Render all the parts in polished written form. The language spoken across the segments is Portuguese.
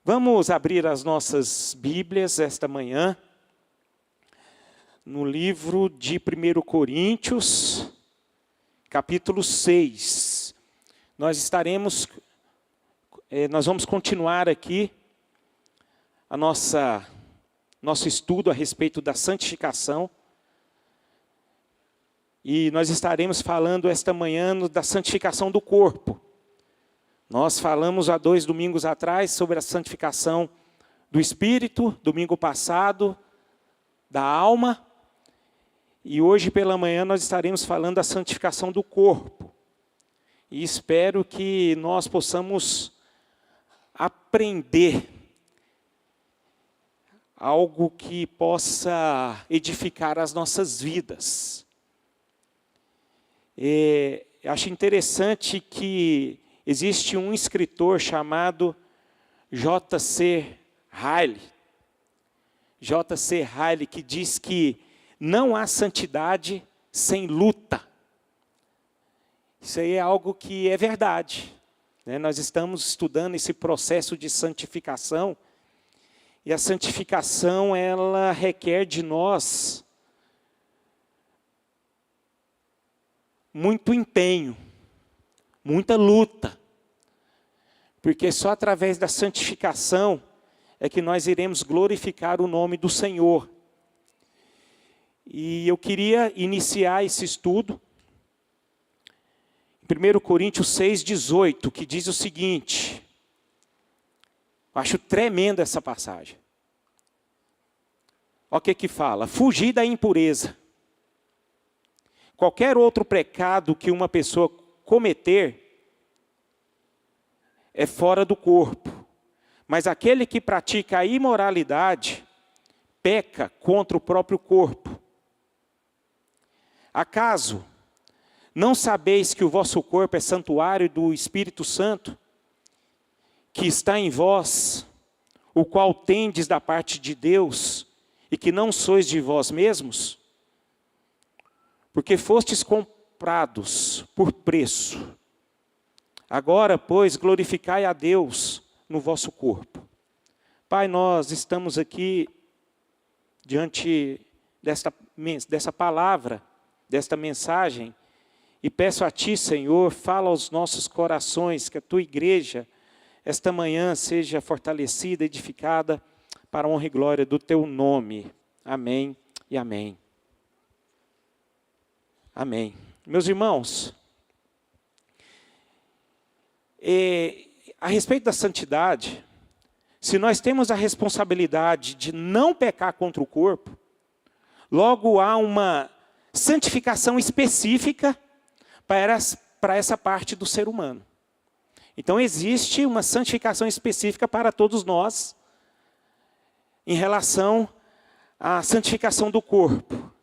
Vamos abrir as nossas Bíblias esta manhã, no livro de 1 Coríntios, capítulo 6. Nós vamos continuar aqui nosso estudo a respeito da santificação. E nós estaremos falando esta manhã da santificação do corpo. Nós falamos há 2 domingos atrás sobre a santificação do espírito, domingo passado, da alma. E hoje pela manhã nós estaremos falando da santificação do corpo. E espero que nós possamos aprender algo que possa edificar as nossas vidas. Acho interessante que existe um escritor chamado J.C. Ryle. J.C. Ryle, que diz que não há santidade sem luta. Isso aí é algo que é verdade, né? Nós estamos estudando esse processo de santificação. E a santificação, ela requer de nós muito empenho, muita luta. Porque só através da santificação é que nós iremos glorificar o nome do Senhor. E eu queria iniciar esse estudo em 1 Coríntios 6,18, que diz o seguinte. Acho tremenda essa passagem. Olha o que fala. Fugir da impureza. Qualquer outro pecado que uma pessoa cometer é fora do corpo. Mas aquele que pratica a imoralidade peca contra o próprio corpo. Acaso não sabeis que o vosso corpo é santuário do Espírito Santo, que está em vós, o qual tendes da parte de Deus, e que não sois de vós mesmos? Porque fostes comprados por preço. Agora, pois, glorificai a Deus no vosso corpo. Pai, nós estamos aqui diante dessa palavra, desta mensagem, e peço a Ti, Senhor, fala aos nossos corações, que a Tua igreja, esta manhã, seja fortalecida, edificada, para a honra e glória do Teu nome. Amém e amém. Amém. Meus irmãos, a respeito da santidade, se nós temos a responsabilidade de não pecar contra o corpo, logo há uma santificação específica para essa parte do ser humano. Então existe uma santificação específica para todos nós, em relação à santificação do corpo.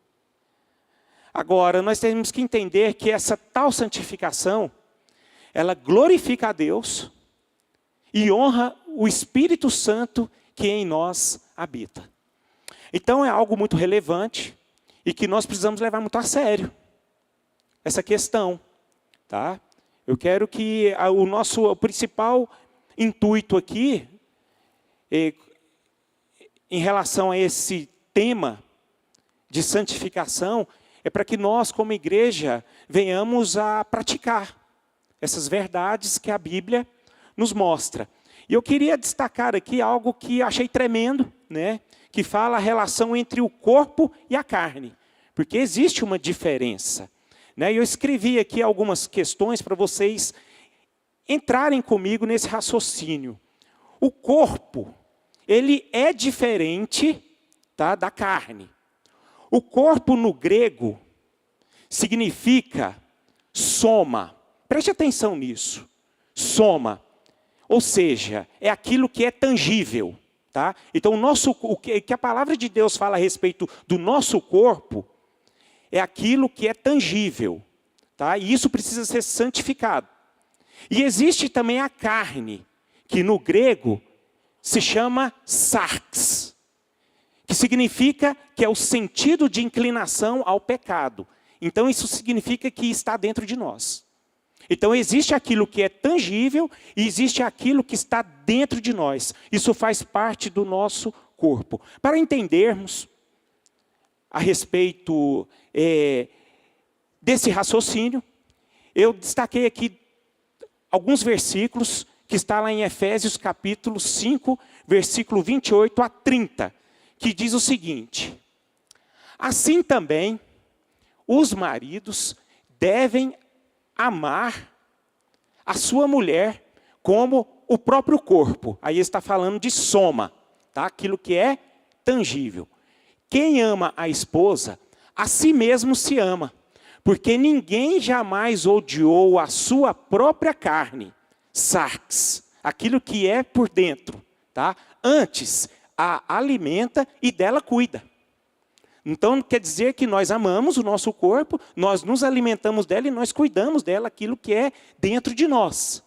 Agora, nós temos que entender que essa tal santificação, ela glorifica a Deus e honra o Espírito Santo que em nós habita. Então é algo muito relevante e que nós precisamos levar muito a sério essa questão, tá? Eu quero que o principal intuito aqui, em relação a esse tema de santificação, é para que nós, como igreja, venhamos a praticar essas verdades que a Bíblia nos mostra. E eu queria destacar aqui algo que eu achei tremendo, né? Que fala a relação entre o corpo e a carne. Porque existe uma diferença. Né? E eu escrevi aqui algumas questões para vocês entrarem comigo nesse raciocínio. O corpo, ele é diferente, tá, da carne. O corpo no grego significa soma. Preste atenção nisso. Soma. Ou seja, é aquilo que é tangível. Tá? Então, o que a palavra de Deus fala a respeito do nosso corpo é aquilo que é tangível. Tá? E isso precisa ser santificado. E existe também a carne, que no grego se chama sarx, que significa que é o sentido de inclinação ao pecado. Então isso significa que está dentro de nós. Então existe aquilo que é tangível e existe aquilo que está dentro de nós. Isso faz parte do nosso corpo. Para entendermos a respeito desse raciocínio, eu destaquei aqui alguns versículos que está lá em Efésios capítulo 5, versículo 28 a 30, que diz o seguinte: assim também os maridos devem amar a sua mulher como o próprio corpo. Aí está falando de soma, tá? Aquilo que é tangível. Quem ama a esposa, a si mesmo se ama, porque ninguém jamais odiou a sua própria carne, sarx, aquilo que é por dentro, tá? Antes a alimenta e dela cuida. Então quer dizer que nós amamos o nosso corpo, nós nos alimentamos dela e nós cuidamos dela, aquilo que é dentro de nós.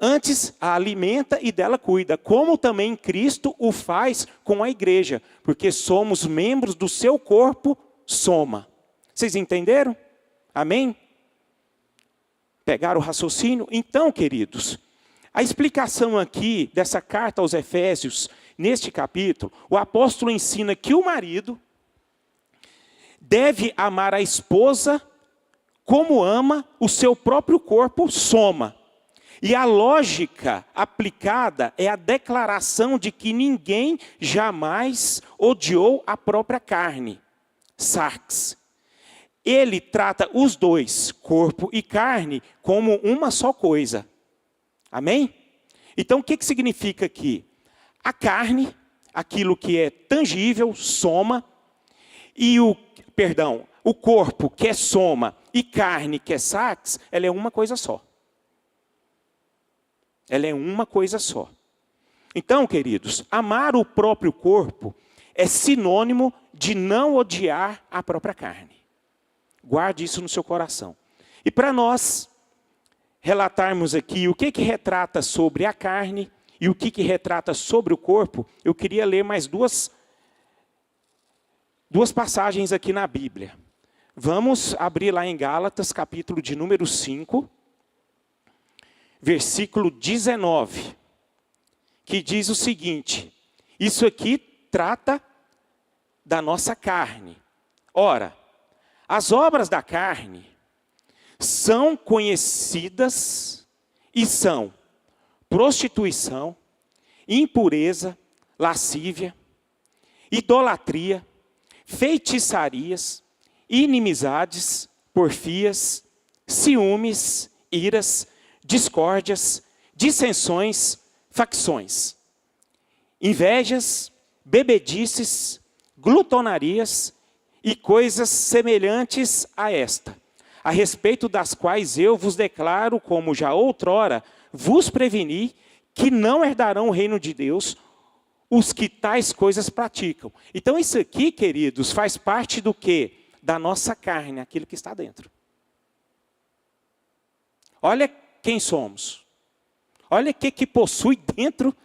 Antes a alimenta e dela cuida, como também Cristo o faz com a igreja, porque somos membros do seu corpo, soma. Vocês entenderam? Amém? Pegaram o raciocínio? Então, queridos, a explicação aqui dessa carta aos Efésios, neste capítulo, o apóstolo ensina que o marido deve amar a esposa como ama o seu próprio corpo, soma. E a lógica aplicada é a declaração de que ninguém jamais odiou a própria carne, sarx. Ele trata os dois, corpo e carne, como uma só coisa. Amém? Então, o que significa aqui? A carne, aquilo que é tangível, soma, e o corpo, que é soma, e carne, que é sarx, ela é uma coisa só. Ela é uma coisa só. Então, queridos, amar o próprio corpo é sinônimo de não odiar a própria carne. Guarde isso no seu coração. E para nós relatarmos aqui o que retrata sobre a carne e o que retrata sobre o corpo, eu queria ler mais duas passagens aqui na Bíblia. Vamos abrir lá em Gálatas, capítulo de número 5, versículo 19, que diz o seguinte: isso aqui trata da nossa carne. Ora, as obras da carne são conhecidas e são prostituição, impureza, lascívia, idolatria, feitiçarias, inimizades, porfias, ciúmes, iras, discórdias, dissensões, facções, invejas, bebedices, glutonarias e coisas semelhantes a esta, a respeito das quais eu vos declaro, como já outrora vos preveni, que não herdarão o reino de Deus os que tais coisas praticam. Então isso aqui, queridos, faz parte do quê? Da nossa carne, aquilo que está dentro. Olha quem somos. Olha o que possui dentro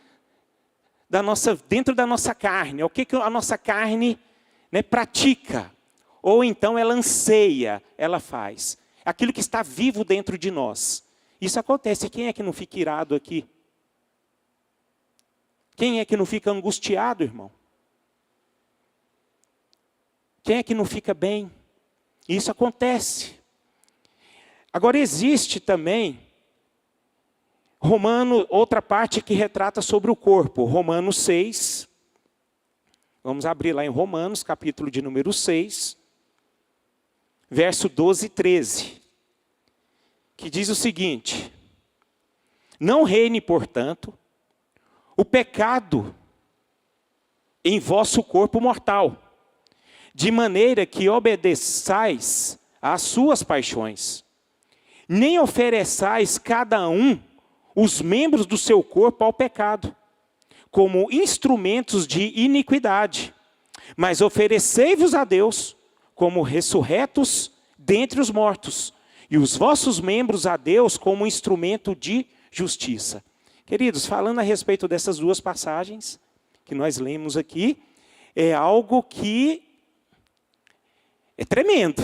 da nossa carne. O que a nossa carne, né, pratica. Ou então ela anseia, ela faz. Aquilo que está vivo dentro de nós. Isso acontece. Quem é que não fica irado aqui? Quem é que não fica angustiado, irmão? Quem é que não fica bem? Isso acontece. Agora existe também outra parte que retrata sobre o corpo. Romanos 6. Vamos abrir lá em Romanos, capítulo de número 6. Verso 12 e 13. Que diz o seguinte: não reine, portanto, o pecado em vosso corpo mortal, de maneira que obedeçais às suas paixões, nem ofereçais cada um os membros do seu corpo ao pecado, como instrumentos de iniquidade, mas oferecei-vos a Deus como ressurretos dentre os mortos, e os vossos membros a Deus como instrumento de justiça. Queridos, falando a respeito dessas duas passagens que nós lemos aqui, é algo que é tremendo.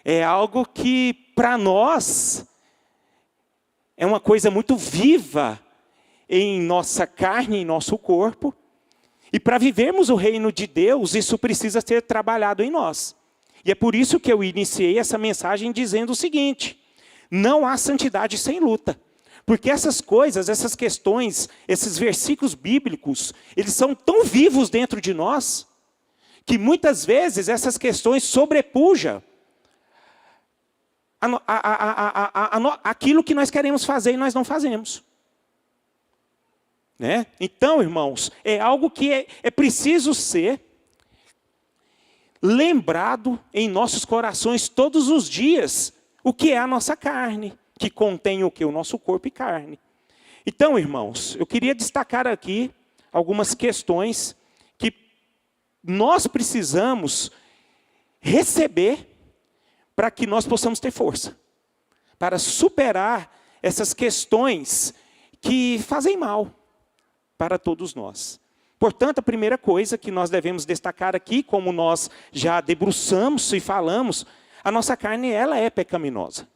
É algo que para nós, é uma coisa muito viva em nossa carne, em nosso corpo. E para vivermos o reino de Deus, isso precisa ser trabalhado em nós. E é por isso que eu iniciei essa mensagem dizendo o seguinte: não há santidade sem luta. Porque essas coisas, essas questões, esses versículos bíblicos, eles são tão vivos dentro de nós, que muitas vezes essas questões sobrepujam aquilo que nós queremos fazer e nós não fazemos. Né? Então, irmãos, é algo que é preciso ser lembrado em nossos corações todos os dias, o que é a nossa carne, que contém o que? O nosso corpo e carne. Então, irmãos, eu queria destacar aqui algumas questões que nós precisamos receber para que nós possamos ter força, para superar essas questões que fazem mal para todos nós. Portanto, a primeira coisa que nós devemos destacar aqui, como nós já debruçamos e falamos, a nossa carne, ela é pecaminosa.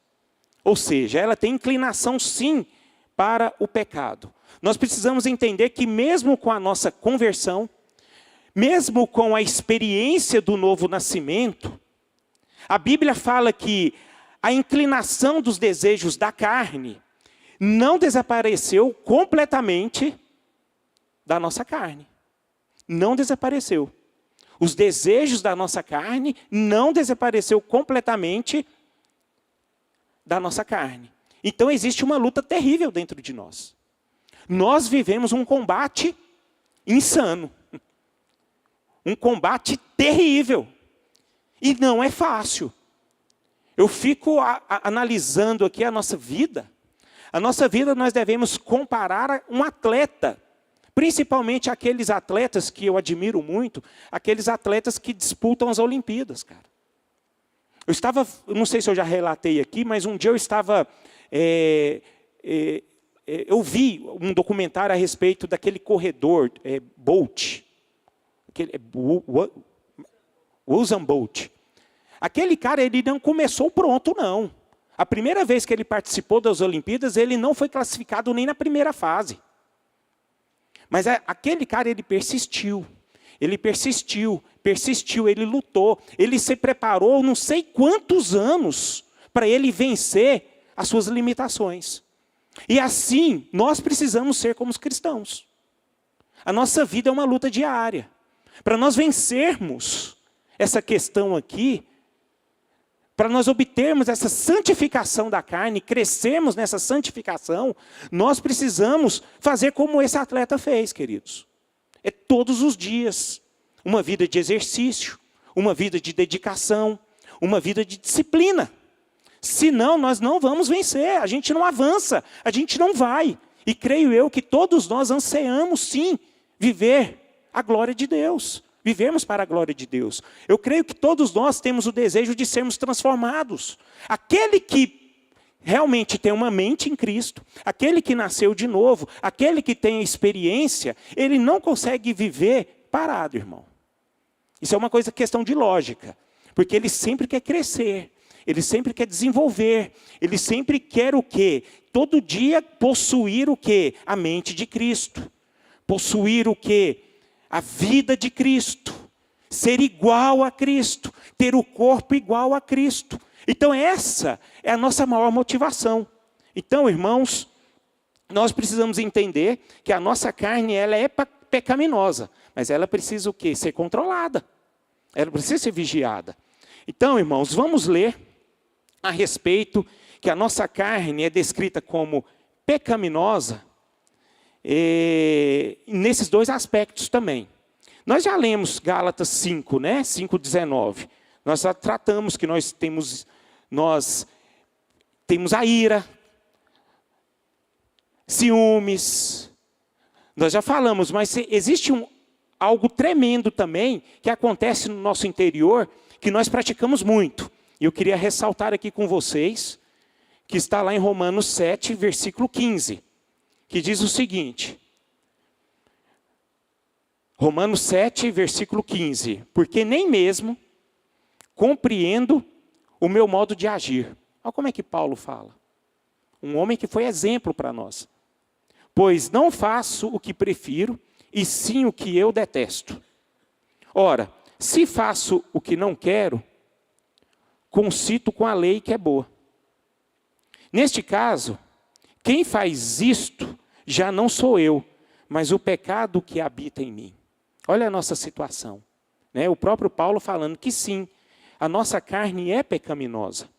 Ou seja, ela tem inclinação sim para o pecado. Nós precisamos entender que mesmo com a nossa conversão, mesmo com a experiência do novo nascimento, a Bíblia fala que a inclinação dos desejos da carne não desapareceu completamente da nossa carne. Não desapareceu. Os desejos da nossa carne não desapareceu completamente da nossa carne. Então existe uma luta terrível dentro de nós. Nós vivemos um combate insano. Um combate terrível. E não é fácil. Eu fico analisando aqui a nossa vida. A nossa vida nós devemos comparar a um atleta. Principalmente aqueles atletas que eu admiro muito, aqueles atletas que disputam as Olimpíadas, cara. Eu não sei se eu já relatei aqui, mas um dia eu estava, eu vi um documentário a respeito daquele corredor, Bolt, Usain Bolt. Aquele cara, ele não começou pronto, não. A primeira vez que ele participou das Olimpíadas, ele não foi classificado nem na primeira fase. Mas aquele cara, ele persistiu, ele lutou, ele se preparou não sei quantos anos para ele vencer as suas limitações. E assim, nós precisamos ser como os cristãos. A nossa vida é uma luta diária. Para nós vencermos essa questão aqui, para nós obtermos essa santificação da carne, crescermos nessa santificação, nós precisamos fazer como esse atleta fez, queridos. É todos os dias. Uma vida de exercício, uma vida de dedicação, uma vida de disciplina. Senão nós não vamos vencer, a gente não avança, a gente não vai. E creio eu que todos nós ansiamos sim viver a glória de Deus. Vivemos para a glória de Deus. Eu creio que todos nós temos o desejo de sermos transformados. Aquele que realmente tem uma mente em Cristo, aquele que nasceu de novo, aquele que tem experiência, ele não consegue viver parado, irmão. Isso é uma questão de lógica. Porque ele sempre quer crescer, ele sempre quer desenvolver, ele sempre quer o quê? Todo dia possuir o quê? A mente de Cristo. Possuir o quê? A vida de Cristo, ser igual a Cristo, ter o corpo igual a Cristo. Então essa é a nossa maior motivação. Então, irmãos, nós precisamos entender que a nossa carne ela é pecaminosa, mas ela precisa o quê? Ser controlada. Ela precisa ser vigiada. Então, irmãos, vamos ler a respeito que a nossa carne é descrita como pecaminosa, nesses dois aspectos também. Nós já lemos Gálatas 5, né? 5:19. Nós já tratamos que nós temos a ira, ciúmes. Nós já falamos, mas existe algo tremendo também que acontece no nosso interior, que nós praticamos muito. E eu queria ressaltar aqui com vocês, que está lá em Romanos 7, versículo 15. Que diz o seguinte, Romanos 7, versículo 15. Porque nem mesmo compreendo o meu modo de agir. Olha como é que Paulo fala. Um homem que foi exemplo para nós. Pois não faço o que prefiro, e sim o que eu detesto. Ora, se faço o que não quero, concito com a lei que é boa. Neste caso, quem faz isto já não sou eu, mas o pecado que habita em mim. Olha a nossa situação. Né? O próprio Paulo falando que sim, a nossa carne é pecaminosa.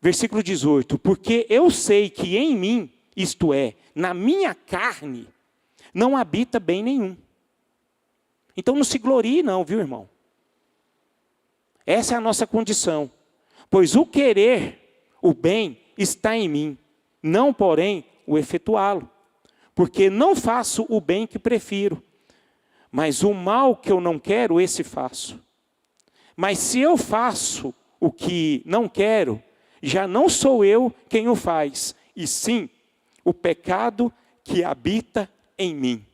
Versículo 18. Porque eu sei que em mim, isto é, na minha carne, não habita bem nenhum. Então não se glorie não, viu, irmão? Essa é a nossa condição. Pois o querer, o bem, está em mim, não, porém, o efetuá-lo. Porque não faço o bem que prefiro, mas o mal que eu não quero, esse faço. Mas se eu faço o que não quero, já não sou eu quem o faz, e sim o pecado que habita em mim.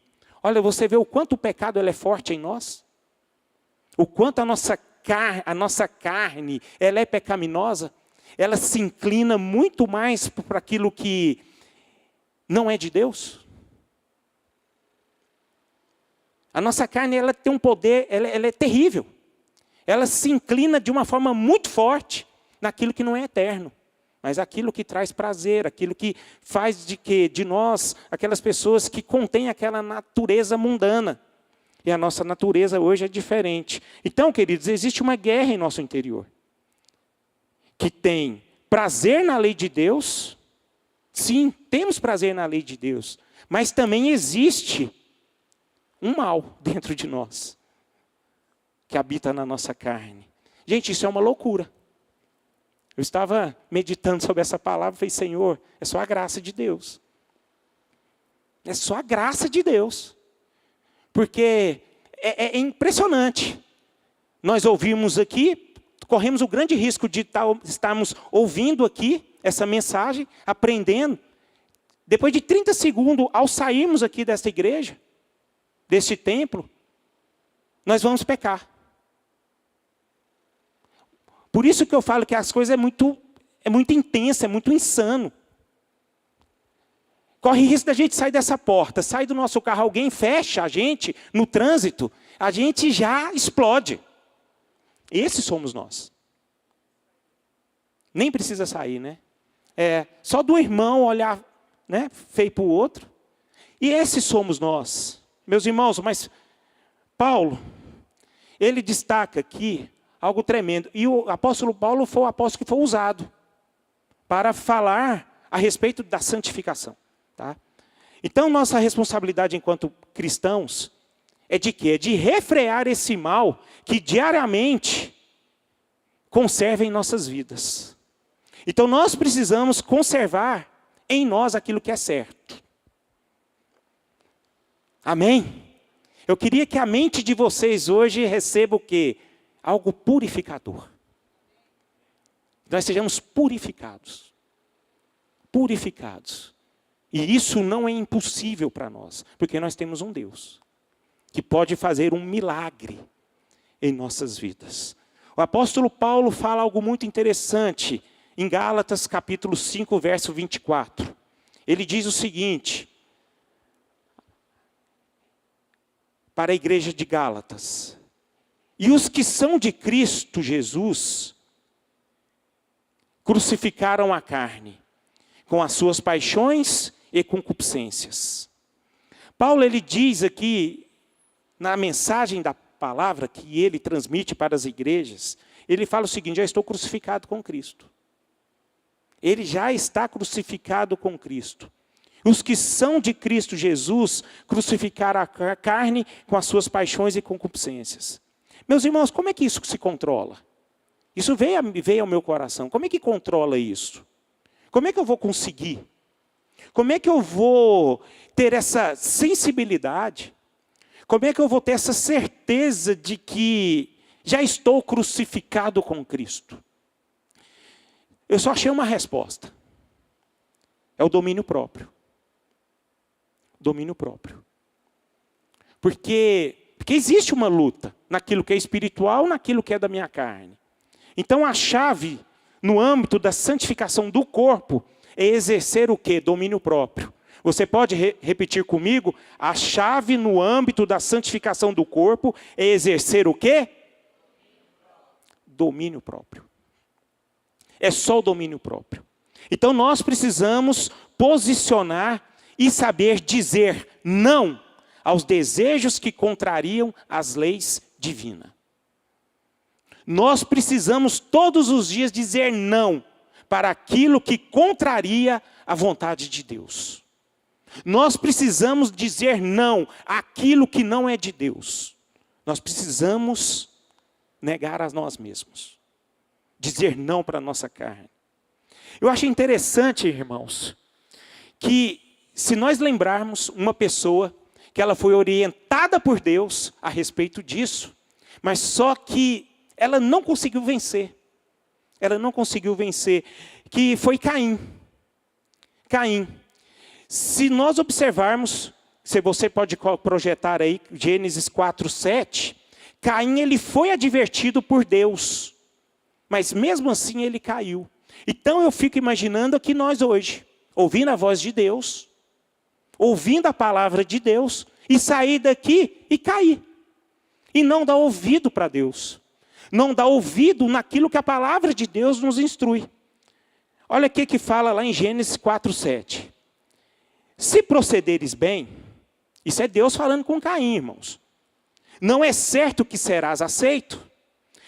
Olha, você vê o quanto o pecado ele é forte em nós? O quanto a nossa carne ela é pecaminosa? Ela se inclina muito mais para aquilo que não é de Deus? A nossa carne ela tem um poder, ela é terrível. Ela se inclina de uma forma muito forte naquilo que não é eterno. Mas aquilo que traz prazer, aquilo que faz de nós, aquelas pessoas que contêm aquela natureza mundana. E a nossa natureza hoje é diferente. Então, queridos, existe uma guerra em nosso interior. Que tem prazer na lei de Deus. Sim, temos prazer na lei de Deus. Mas também existe um mal dentro de nós. Que habita na nossa carne. Gente, isso é uma loucura. Eu estava meditando sobre essa palavra e falei, Senhor, é só a graça de Deus. É só a graça de Deus. Porque é impressionante. Nós ouvimos aqui, corremos o grande risco de estarmos ouvindo aqui essa mensagem, aprendendo. Depois de 30 segundos, ao sairmos aqui desta igreja, deste templo, nós vamos pecar. Por isso que eu falo que as coisas é muito intensa, é muito insano. Corre risco da gente sair dessa porta, sair do nosso carro, alguém fecha a gente no trânsito, a gente já explode. Esses somos nós. Nem precisa sair, né? Só do irmão olhar, né, feio para o outro. E esses somos nós. Meus irmãos, mas Paulo, ele destaca aqui algo tremendo. E o apóstolo Paulo foi o apóstolo que foi usado para falar a respeito da santificação. Tá? Então, nossa responsabilidade enquanto cristãos é de quê? É de refrear esse mal que diariamente conserva em nossas vidas. Então, nós precisamos conservar em nós aquilo que é certo. Amém? Eu queria que a mente de vocês hoje receba o quê? Algo purificador. Nós sejamos purificados. Purificados. E isso não é impossível para nós, porque nós temos um Deus que pode fazer um milagre em nossas vidas. O apóstolo Paulo fala algo muito interessante em Gálatas capítulo 5, verso 24. Ele diz o seguinte, para a igreja de Gálatas: e os que são de Cristo Jesus crucificaram a carne com as suas paixões e concupiscências. Paulo ele diz aqui na mensagem da palavra que ele transmite para as igrejas, ele fala o seguinte: já estou crucificado com Cristo. Ele já está crucificado com Cristo. Os que são de Cristo Jesus crucificaram a carne com as suas paixões e concupiscências. Meus irmãos, como é que isso se controla? Isso veio ao meu coração. Como é que controla isso? Como é que eu vou conseguir? Como é que eu vou ter essa sensibilidade? Como é que eu vou ter essa certeza de que já estou crucificado com Cristo? Eu só achei uma resposta. É o domínio próprio. Domínio próprio. Porque existe uma luta naquilo que é espiritual, naquilo que é da minha carne. Então a chave no âmbito da santificação do corpo, é exercer o quê? Domínio próprio. Você pode repetir comigo? A chave no âmbito da santificação do corpo é exercer o quê? Domínio próprio. É só o domínio próprio. Então nós precisamos posicionar e saber dizer não aos desejos que contrariam as leis divinas. Nós precisamos todos os dias dizer não para aquilo que contraria a vontade de Deus. Nós precisamos dizer não àquilo que não é de Deus. Nós precisamos negar a nós mesmos. Dizer não para a nossa carne. Eu acho interessante, irmãos, que se nós lembrarmos uma pessoa que ela foi orientada por Deus a respeito disso, mas só que ela não conseguiu vencer. Ela não conseguiu vencer, que foi Caim. Caim. Se nós observarmos, se você pode projetar aí, Gênesis 4:7, Caim ele foi advertido por Deus, mas mesmo assim ele caiu. Então eu fico imaginando que nós hoje, ouvindo a voz de Deus, ouvindo a palavra de Deus, e sair daqui e cair. E não dar ouvido para Deus. Não dar ouvido naquilo que a palavra de Deus nos instrui. Olha o que fala lá em Gênesis 4:7. Se procederes bem, isso é Deus falando com Caim, irmãos. Não é certo que serás aceito.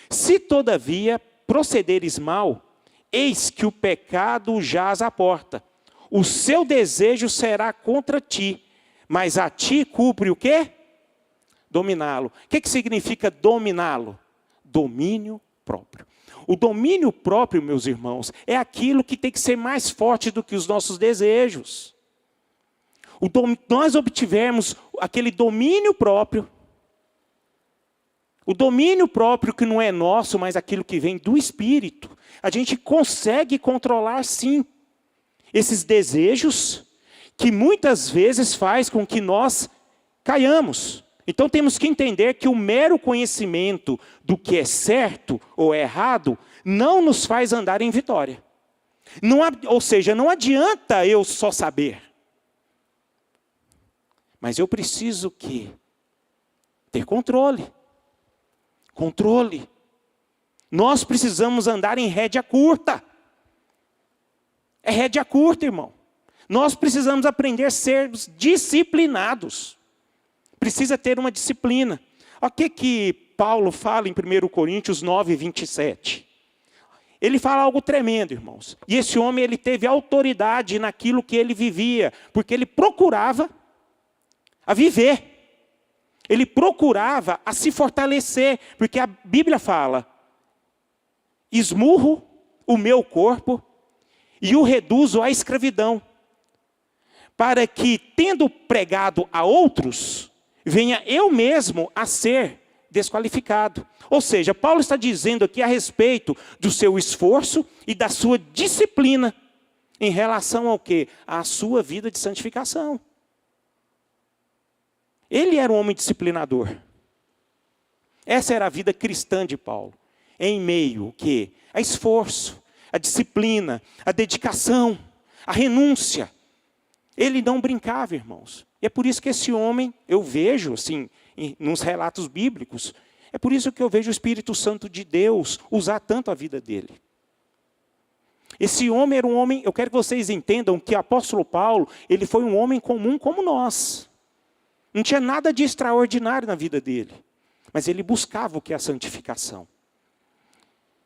Se todavia procederes mal, eis que o pecado jaz à porta. O seu desejo será contra ti, mas a ti cumpre o quê? Dominá-lo. O que significa dominá-lo? Domínio próprio. O domínio próprio, meus irmãos, é aquilo que tem que ser mais forte do que os nossos desejos. Nós obtivemos aquele domínio próprio. O domínio próprio que não é nosso, mas aquilo que vem do Espírito. A gente consegue controlar, sim, esses desejos que muitas vezes faz com que nós caiamos. Então temos que entender que o mero conhecimento do que é certo ou errado não nos faz andar em vitória. Ou seja, não adianta eu só saber. Mas eu preciso ter controle. Controle. Nós precisamos andar em rédea curta. É rédea curta, irmão. Nós precisamos aprender a ser disciplinados. Precisa ter uma disciplina. Olha o que Paulo fala em 1 Coríntios 9:27. Ele fala algo tremendo, irmãos. E esse homem ele teve autoridade naquilo que ele vivia, porque ele procurava a viver. Ele procurava a se fortalecer, porque a Bíblia fala: esmurro o meu corpo e o reduzo à escravidão, para que, tendo pregado a outros, venha eu mesmo a ser desqualificado. Ou seja, Paulo está dizendo aqui a respeito do seu esforço e da sua disciplina, em relação ao quê? À sua vida de santificação. Ele era um homem disciplinador. Essa era a vida cristã de Paulo. Em meio o quê? A esforço, a disciplina, a dedicação, a renúncia. Ele não brincava, irmãos. E é por isso que esse homem, eu vejo, assim, nos relatos bíblicos, é por isso que eu vejo o Espírito Santo de Deus usar tanto a vida dele. Esse homem era um homem, eu quero que vocês entendam que o apóstolo Paulo, ele foi um homem comum como nós. Não tinha nada de extraordinário na vida dele. Mas ele buscava o que é a santificação.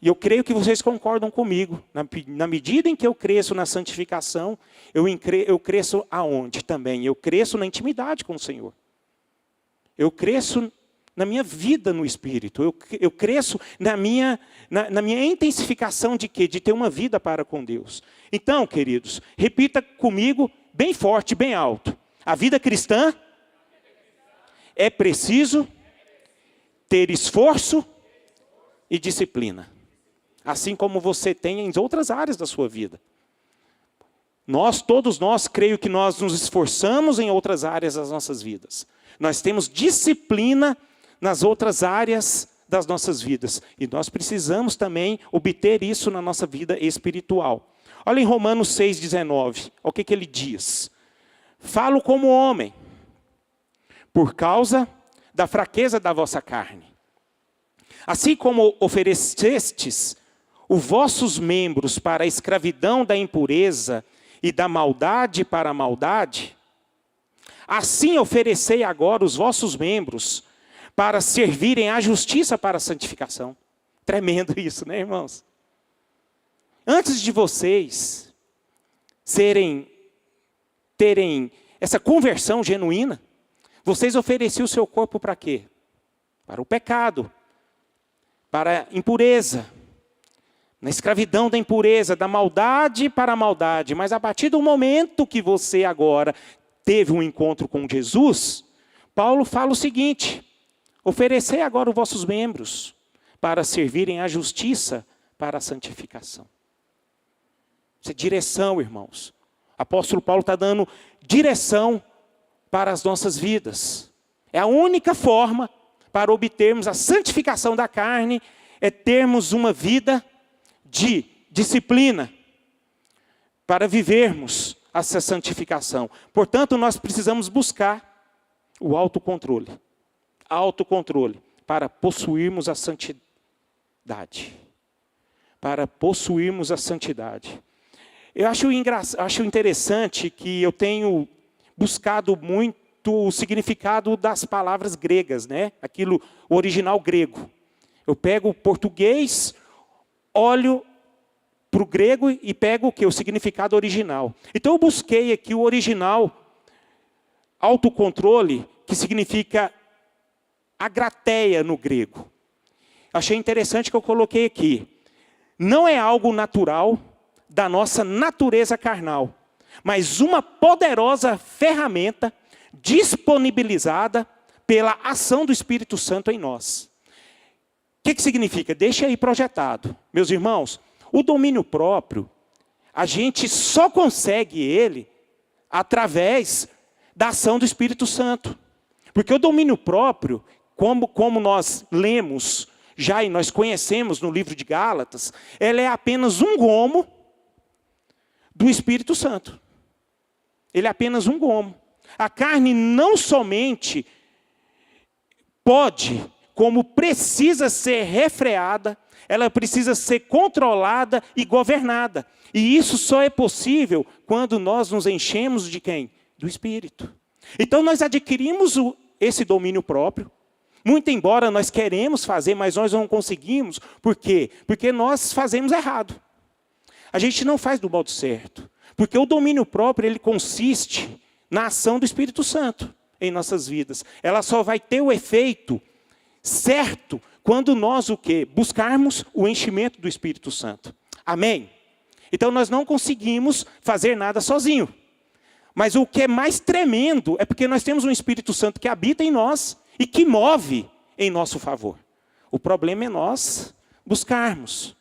E eu creio que vocês concordam comigo. Na medida em que eu cresço na santificação, eu cresço aonde também? Eu cresço na intimidade com o Senhor. Eu cresço na minha vida no Espírito. Eu cresço na minha intensificação de quê? De ter uma vida para com Deus. Então, queridos, repita comigo bem forte, bem alto. A vida cristã é preciso ter esforço e disciplina. Assim como você tem em outras áreas da sua vida. Todos nós, creio que nós nos esforçamos em outras áreas das nossas vidas. Nós temos disciplina nas outras áreas das nossas vidas. E nós precisamos também obter isso na nossa vida espiritual. Olha em Romanos 6,19, o que ele diz? Falo como homem, por causa da fraqueza da vossa carne. Assim como oferecestes os vossos membros para a escravidão da impureza e da maldade para a maldade, assim oferecei agora os vossos membros para servirem à justiça para a santificação. Tremendo isso, né, irmãos? Antes de vocês terem essa conversão genuína, vocês ofereciam o seu corpo para quê? Para o pecado, para a impureza, na escravidão da impureza, da maldade para a maldade. Mas a partir do momento que você agora teve um encontro com Jesus, Paulo fala o seguinte: oferecei agora os vossos membros para servirem à justiça para a santificação. Isso é direção, irmãos. O apóstolo Paulo está dando direção para as nossas vidas. É a única forma para obtermos a santificação da carne, é termos uma vida de disciplina, para vivermos essa santificação. Portanto, nós precisamos buscar o autocontrole. Autocontrole, para possuirmos a santidade. Para possuirmos a santidade. Eu acho interessante que eu tenho buscado muito o significado das palavras gregas, né? Aquilo, o original grego. Eu pego o português, olho para o grego e pego o quê? O significado original. Então eu busquei aqui o original, autocontrole, que significa agrateia no grego. Achei interessante que eu coloquei aqui. Não é algo natural da nossa natureza carnal, mas uma poderosa ferramenta disponibilizada pela ação do Espírito Santo em nós. O que significa? Deixa aí projetado. Meus irmãos, o domínio próprio, a gente só consegue ele através da ação do Espírito Santo. Porque o domínio próprio, como nós lemos já e nós conhecemos no livro de Gálatas, ela é apenas um gomo do Espírito Santo. Ele é apenas um gomo. A carne não somente pode, como precisa ser refreada, ela precisa ser controlada e governada. E isso só é possível quando nós nos enchemos de quem? Do Espírito. Então nós adquirimos esse domínio próprio, muito embora nós queremos fazer, mas nós não conseguimos. Por quê? Porque nós fazemos errado. A gente não faz do modo certo. Porque o domínio próprio, ele consiste na ação do Espírito Santo em nossas vidas. Ela só vai ter o efeito certo quando nós o quê? Buscarmos o enchimento do Espírito Santo. Amém? Então nós não conseguimos fazer nada sozinho. Mas o que é mais tremendo é porque nós temos um Espírito Santo que habita em nós e que move em nosso favor. O problema é nós buscarmos,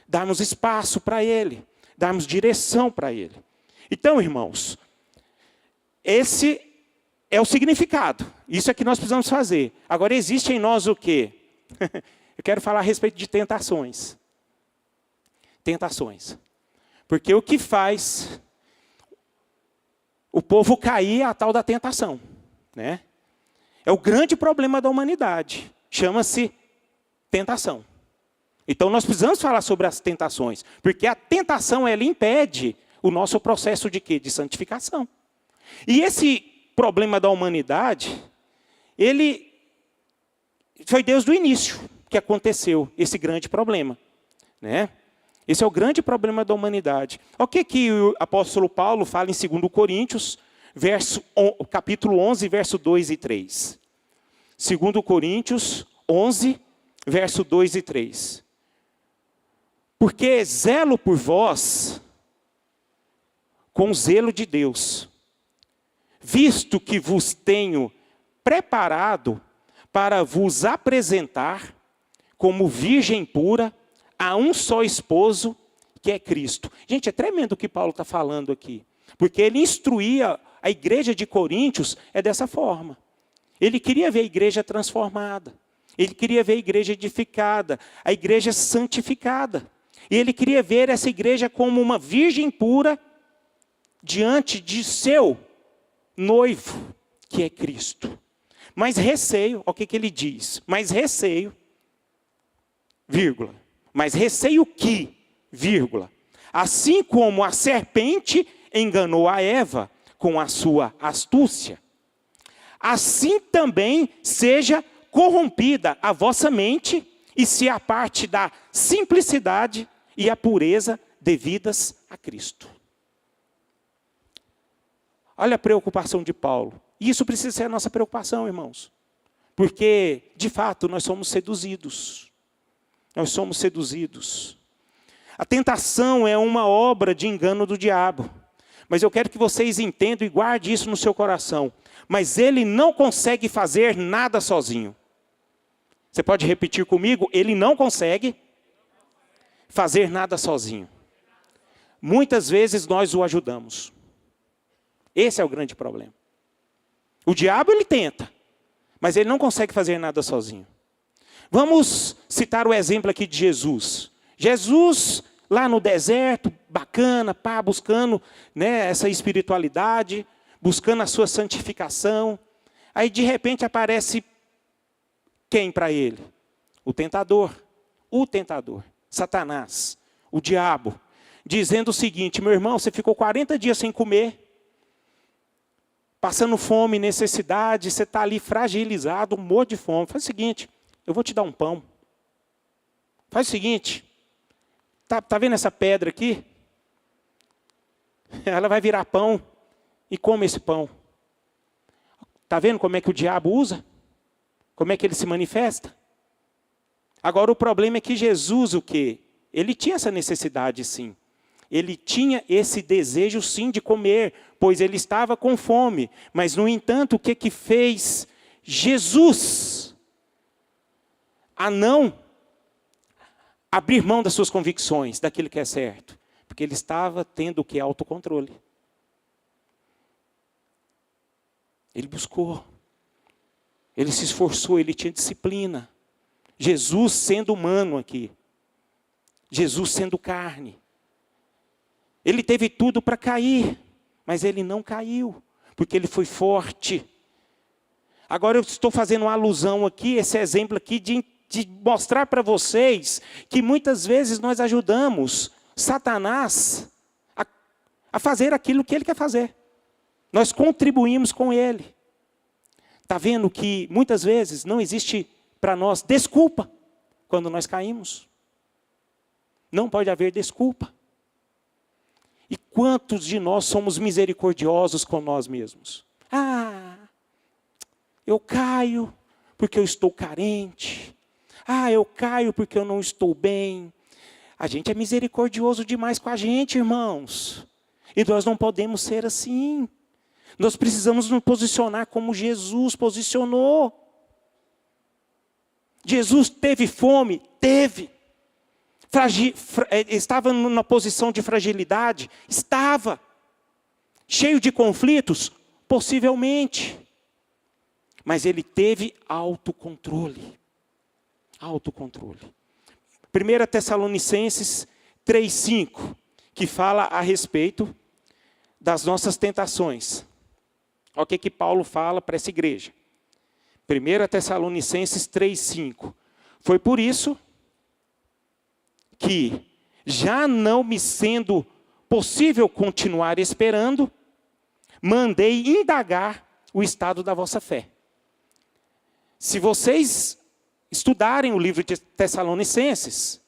darmos espaço para Ele, darmos direção para Ele. Então, irmãos, esse é o significado. Isso é que nós precisamos fazer. Agora, existe em nós o quê? Eu quero falar a respeito de tentações. Tentações. Porque o que faz o povo cair é a tal da tentação, né? É o grande problema da humanidade. Chama-se tentação. Então, nós precisamos falar sobre as tentações. Porque a tentação, ela impede o nosso processo de quê? De santificação. E esse problema da humanidade, ele foi desde o início que aconteceu esse grande problema, né? Esse é o grande problema da humanidade. O que o apóstolo Paulo fala em 2 Coríntios, capítulo 11, verso 2 e 3. 2 Coríntios 11, verso 2 e 3. Porque zelo por vós com zelo de Deus, visto que vos tenho preparado para vos apresentar como virgem pura a um só esposo, que é Cristo. Gente, é tremendo o que Paulo está falando aqui. Porque ele instruía a igreja de Coríntios dessa forma. Ele queria ver a igreja transformada. Ele queria ver a igreja edificada, a igreja santificada. E ele queria ver essa igreja como uma virgem pura diante de seu noivo, que é Cristo. Mas receio, olha o que ele diz. Mas receio, vírgula. Mas receio que, vírgula. Assim como a serpente enganou a Eva com a sua astúcia, assim também seja corrompida a vossa mente e se aparte da simplicidade e a pureza devidas a Cristo. Olha a preocupação de Paulo. E isso precisa ser a nossa preocupação, irmãos. Porque, de fato, nós somos seduzidos. Nós somos seduzidos. A tentação é uma obra de engano do diabo. Mas eu quero que vocês entendam e guardem isso no seu coração. Mas ele não consegue fazer nada sozinho. Você pode repetir comigo? Ele não consegue fazer nada sozinho. Muitas vezes nós o ajudamos. Esse é o grande problema. O diabo ele tenta, mas ele não consegue fazer nada sozinho. Vamos citar o exemplo aqui de Jesus. Jesus, lá no deserto, bacana, buscando, né, essa espiritualidade, buscando a sua santificação. Aí de repente aparece quem para ele? O tentador, Satanás, o diabo, dizendo o seguinte: meu irmão, você ficou 40 dias sem comer, passando fome, necessidade, você está ali fragilizado, morto de fome. Faz o seguinte, eu vou te dar um pão. Faz o seguinte, tá vendo essa pedra aqui? Ela vai virar pão e come esse pão. Está vendo como é que o diabo usa? Como é que ele se manifesta? Agora o problema é que Jesus, o quê? Ele tinha essa necessidade sim. Ele tinha esse desejo sim de comer, pois ele estava com fome. Mas no entanto, o que fez Jesus? A não abrir mão das suas convicções, daquilo que é certo. Porque ele estava tendo o que? Autocontrole. Ele buscou. Ele se esforçou, ele tinha disciplina. Jesus sendo humano aqui. Jesus sendo carne. Ele teve tudo para cair, mas ele não caiu, porque ele foi forte. Agora eu estou fazendo uma alusão aqui, esse exemplo aqui, de mostrar para vocês que muitas vezes nós ajudamos Satanás a fazer aquilo que ele quer fazer. Nós contribuímos com ele. Está vendo que muitas vezes não existe para nós desculpa quando nós caímos. Não pode haver desculpa. E quantos de nós somos misericordiosos com nós mesmos? Eu caio porque eu estou carente. Eu caio porque eu não estou bem. A gente é misericordioso demais com a gente, irmãos. E nós não podemos ser assim. Nós precisamos nos posicionar como Jesus posicionou. Jesus teve fome? Teve. Estava numa posição de fragilidade? Estava. Cheio de conflitos? Possivelmente. Mas ele teve autocontrole. Autocontrole. 1 Tessalonicenses 3,5, que fala a respeito das nossas tentações. Olha o que Paulo fala para essa igreja. 1 Tessalonicenses 3,5. Foi por isso que, já não me sendo possível continuar esperando, mandei indagar o estado da vossa fé. Se vocês estudarem o livro de Tessalonicenses,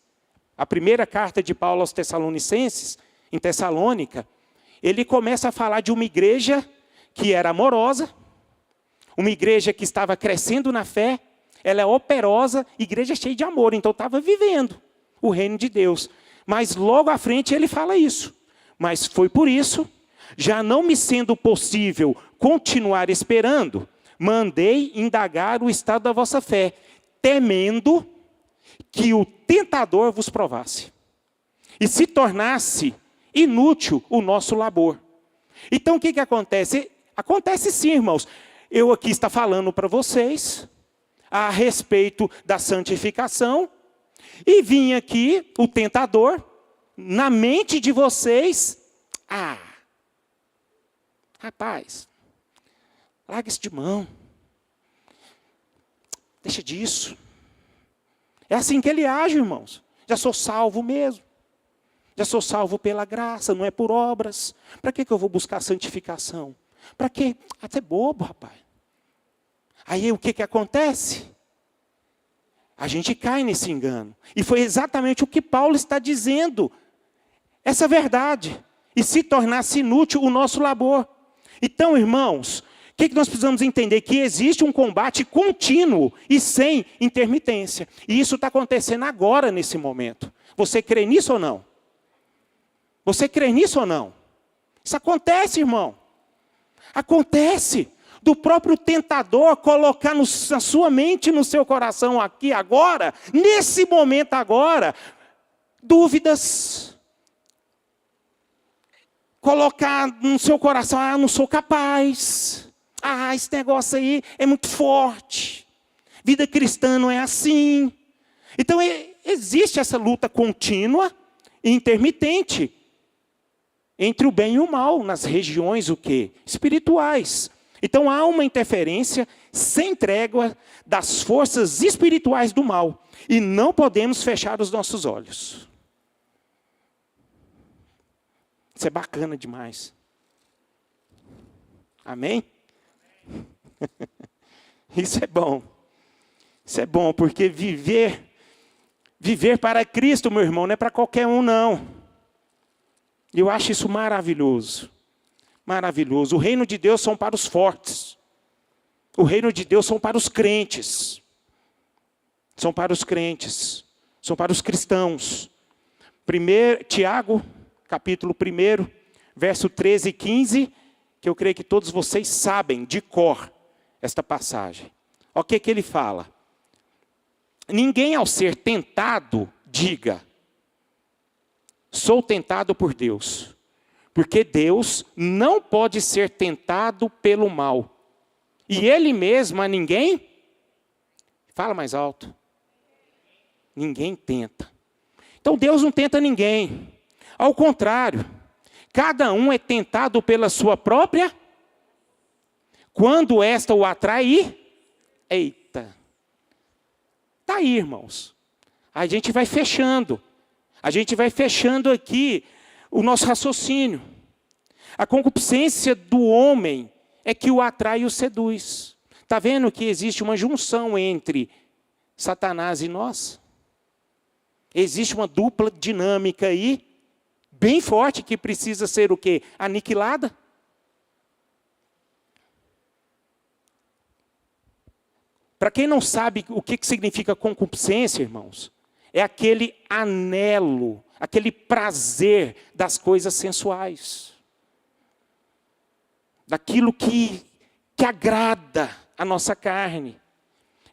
a primeira carta de Paulo aos Tessalonicenses, em Tessalônica, ele começa a falar de uma igreja que era amorosa, uma igreja que estava crescendo na fé, ela é operosa, igreja cheia de amor, então estava vivendo o reino de Deus. Mas logo à frente ele fala isso. Mas foi por isso, já não me sendo possível continuar esperando, mandei indagar o estado da vossa fé, temendo que o tentador vos provasse e se tornasse inútil o nosso labor. Então o que acontece? Acontece sim, irmãos. Eu aqui estou falando para vocês, a respeito da santificação, e vinha aqui o tentador, na mente de vocês, rapaz, larga isso de mão, deixa disso. É assim que ele age, irmãos. Já sou salvo mesmo. Já sou salvo pela graça, não é por obras. Para que eu vou buscar santificação? Para quê? Você é bobo, rapaz. Aí o que acontece? A gente cai nesse engano. E foi exatamente o que Paulo está dizendo. Essa verdade. E se tornasse inútil o nosso labor. Então, irmãos, o que nós precisamos entender? Que existe um combate contínuo e sem intermitência. E isso está acontecendo agora, nesse momento. Você crê nisso ou não? Você crê nisso ou não? Isso acontece, irmão. Acontece. Do próprio tentador colocar na sua mente, no seu coração aqui agora, nesse momento agora, dúvidas. Colocar no seu coração, não sou capaz. Esse negócio aí é muito forte. Vida cristã não é assim. Então existe essa luta contínua e intermitente entre o bem e o mal, nas regiões o quê? Espirituais. Então há uma interferência sem trégua das forças espirituais do mal. E não podemos fechar os nossos olhos. Isso é bacana demais. Amém? Isso é bom. Isso é bom, porque viver para Cristo, meu irmão, não é para qualquer um, não. Eu acho isso maravilhoso. Maravilhoso. O reino de Deus são para os fortes. O reino de Deus são para os crentes. São para os crentes. São para os cristãos. Tiago, capítulo 1, verso 13 e 15, que eu creio que todos vocês sabem de cor esta passagem. Olha o que ele fala. Ninguém ao ser tentado, diga, sou tentado por Deus. Porque Deus não pode ser tentado pelo mal. E Ele mesmo a ninguém, fala mais alto, ninguém tenta. Então Deus não tenta ninguém. Ao contrário, cada um é tentado pela sua própria, quando esta o atrai, eita. Está aí, irmãos. A gente vai fechando. A gente vai fechando aqui o nosso raciocínio. A concupiscência do homem é que o atrai e o seduz. Está vendo que existe uma junção entre Satanás e nós? Existe uma dupla dinâmica aí, bem forte, que precisa ser o quê? Aniquilada. Para quem não sabe o que significa concupiscência, irmãos, é aquele anelo, aquele prazer das coisas sensuais. Daquilo que agrada a nossa carne.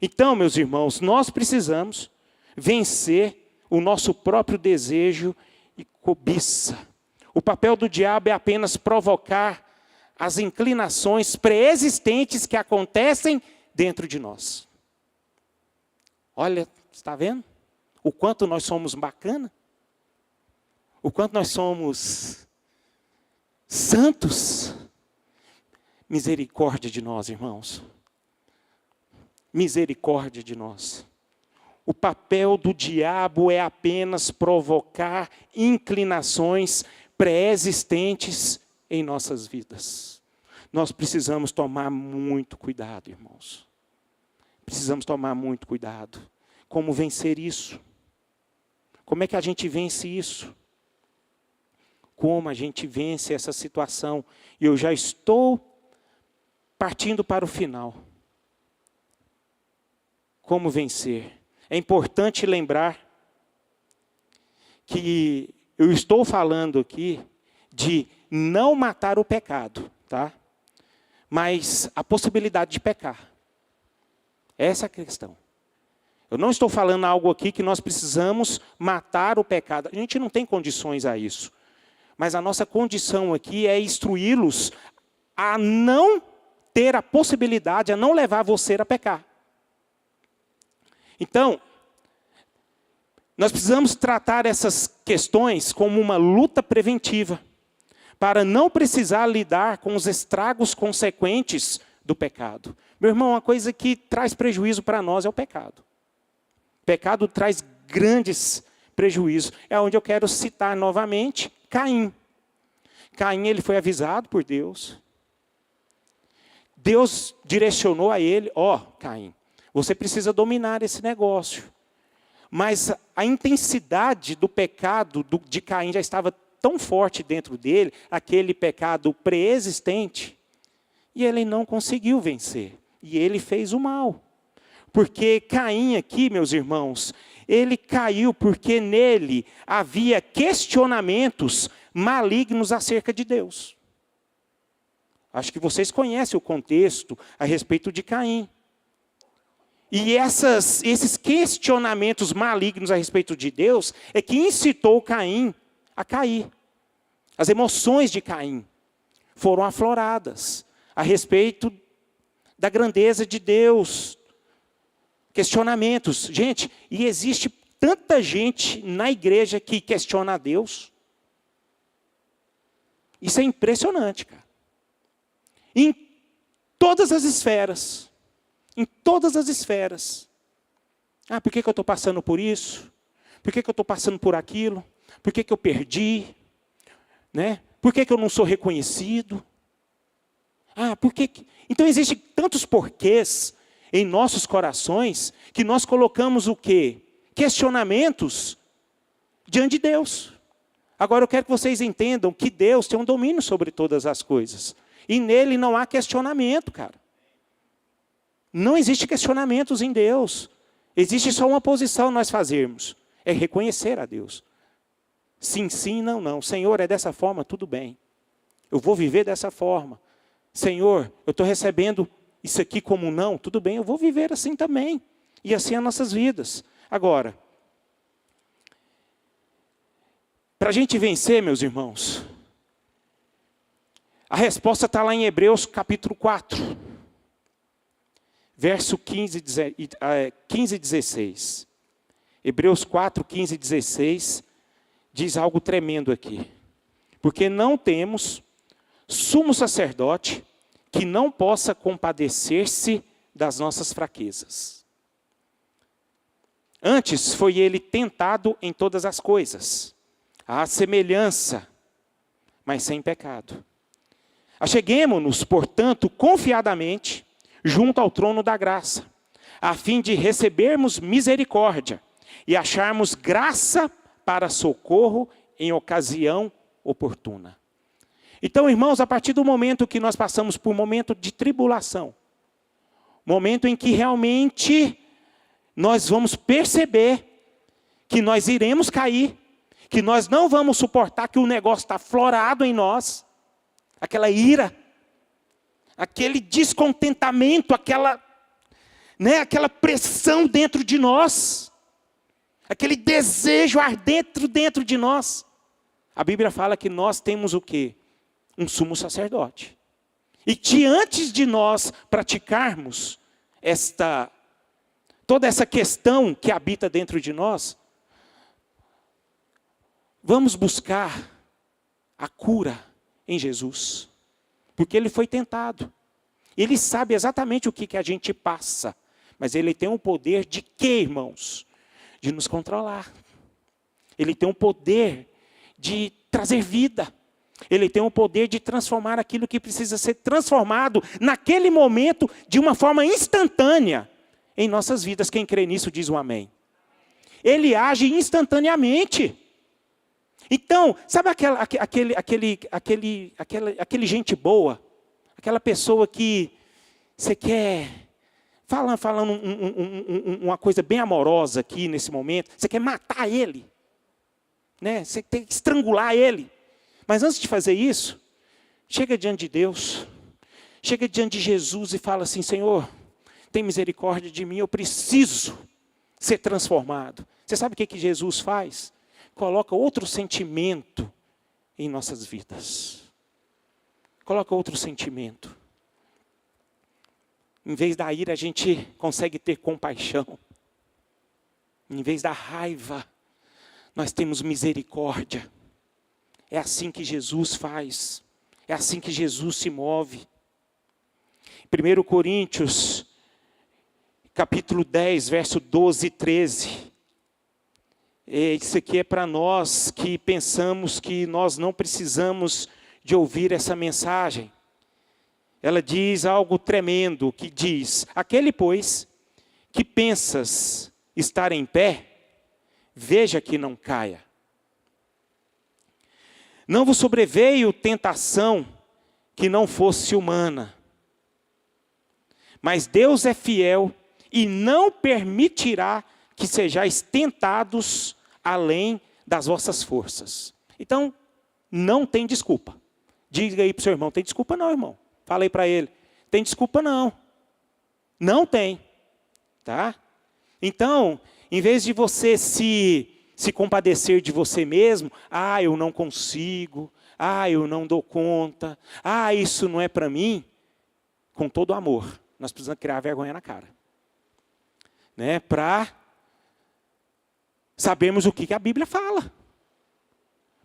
Então, meus irmãos, nós precisamos vencer o nosso próprio desejo e cobiça. O papel do diabo é apenas provocar as inclinações pré-existentes que acontecem dentro de nós. Olha, está vendo? O quanto nós somos bacana? O quanto nós somos santos? Misericórdia de nós, irmãos. Misericórdia de nós. O papel do diabo é apenas provocar inclinações pré-existentes em nossas vidas. Nós precisamos tomar muito cuidado, irmãos. Precisamos tomar muito cuidado. Como vencer isso? Como é que a gente vence isso? Como a gente vence essa situação? E eu já estou partindo para o final. Como vencer? É importante lembrar que eu estou falando aqui de não matar o pecado, tá? Mas a possibilidade de pecar. Essa é a questão. Eu não estou falando algo aqui que nós precisamos matar o pecado. A gente não tem condições a isso. Mas a nossa condição aqui é instruí-los a não ter a possibilidade, a não levar você a pecar. Então, nós precisamos tratar essas questões como uma luta preventiva, para não precisar lidar com os estragos consequentes do pecado. Meu irmão, uma coisa que traz prejuízo para nós é o pecado. O pecado traz grandes prejuízos. É onde eu quero citar novamente Caim. Caim, ele foi avisado por Deus. Deus direcionou a ele, Caim, você precisa dominar esse negócio. Mas a intensidade do pecado de Caim já estava tão forte dentro dele, aquele pecado preexistente, e ele não conseguiu vencer. E ele fez o mal. Porque Caim aqui, meus irmãos, ele caiu porque nele havia questionamentos malignos acerca de Deus. Acho que vocês conhecem o contexto a respeito de Caim. E esses questionamentos malignos a respeito de Deus é que incitou Caim a cair. As emoções de Caim foram afloradas a respeito da grandeza de Deus. Questionamentos. Gente, e existe tanta gente na igreja que questiona a Deus. Isso é impressionante, cara. Em todas as esferas. Em todas as esferas. Por que eu estou passando por isso? Por que eu estou passando por aquilo? Por que eu perdi? Né? Por que eu não sou reconhecido? Então existem tantos porquês em nossos corações que nós colocamos o quê? Questionamentos diante de Deus. Agora eu quero que vocês entendam que Deus tem um domínio sobre todas as coisas. E nele não há questionamento, cara. Não existe questionamentos em Deus. Existe só uma posição nós fazermos. É reconhecer a Deus. Sim, sim, não, não. Senhor, é dessa forma, tudo bem. Eu vou viver dessa forma. Senhor, eu estou recebendo isso aqui como não, tudo bem, eu vou viver assim também. E assim as nossas vidas. Agora, para a gente vencer, meus irmãos, a resposta está lá em Hebreus capítulo 4. Verso 15 e 16. Hebreus 4, 15 e 16 diz algo tremendo aqui. Porque não temos sumo sacerdote que não possa compadecer-se das nossas fraquezas. Antes foi ele tentado em todas as coisas, à semelhança, mas sem pecado. Acheguemo-nos, portanto, confiadamente, junto ao trono da graça, a fim de recebermos misericórdia e acharmos graça para socorro em ocasião oportuna. Então, irmãos, a partir do momento que nós passamos por um momento de tribulação, momento em que realmente nós vamos perceber que nós iremos cair, que nós não vamos suportar que o negócio está florado em nós, aquela ira, aquele descontentamento, aquela pressão dentro de nós, aquele desejo ardente dentro de nós. A Bíblia fala que nós temos o quê? Um sumo sacerdote. E que antes de nós praticarmos toda essa questão que habita dentro de nós, vamos buscar a cura em Jesus. Porque ele foi tentado. Ele sabe exatamente o que a gente passa. Mas ele tem o poder de quê, irmãos? De nos controlar. Ele tem o poder de trazer vida. Ele tem o poder de transformar aquilo que precisa ser transformado naquele momento de uma forma instantânea em nossas vidas. Quem crê nisso diz um amém. Ele age instantaneamente. Então, sabe aquele gente boa? Aquela pessoa que você quer, falando uma coisa bem amorosa aqui nesse momento, você quer matar ele, né? Você tem que estrangular ele. Mas antes de fazer isso, chega diante de Deus, chega diante de Jesus e fala assim: Senhor, tem misericórdia de mim, eu preciso ser transformado. Você sabe o que Jesus faz? Coloca outro sentimento em nossas vidas. Coloca outro sentimento. Em vez da ira, a gente consegue ter compaixão. Em vez da raiva, nós temos misericórdia. É assim que Jesus faz. É assim que Jesus se move. 1 Coríntios, capítulo 10, verso 12 e 13. Isso aqui é para nós que pensamos que nós não precisamos de ouvir essa mensagem. Ela diz algo tremendo, que diz: aquele, pois, que pensas estar em pé, veja que não caia. Não vos sobreveio tentação que não fosse humana. Mas Deus é fiel e não permitirá que sejais tentados além das vossas forças. Então, não tem desculpa. Diga aí para o seu irmão: tem desculpa não, irmão. Falei para ele: tem desculpa não. Não tem. Tá? Então, em vez de você se compadecer de você mesmo, eu não consigo, eu não dou conta, isso não é para mim, com todo amor, nós precisamos criar vergonha na cara. Né? Para sabermos o que a Bíblia fala.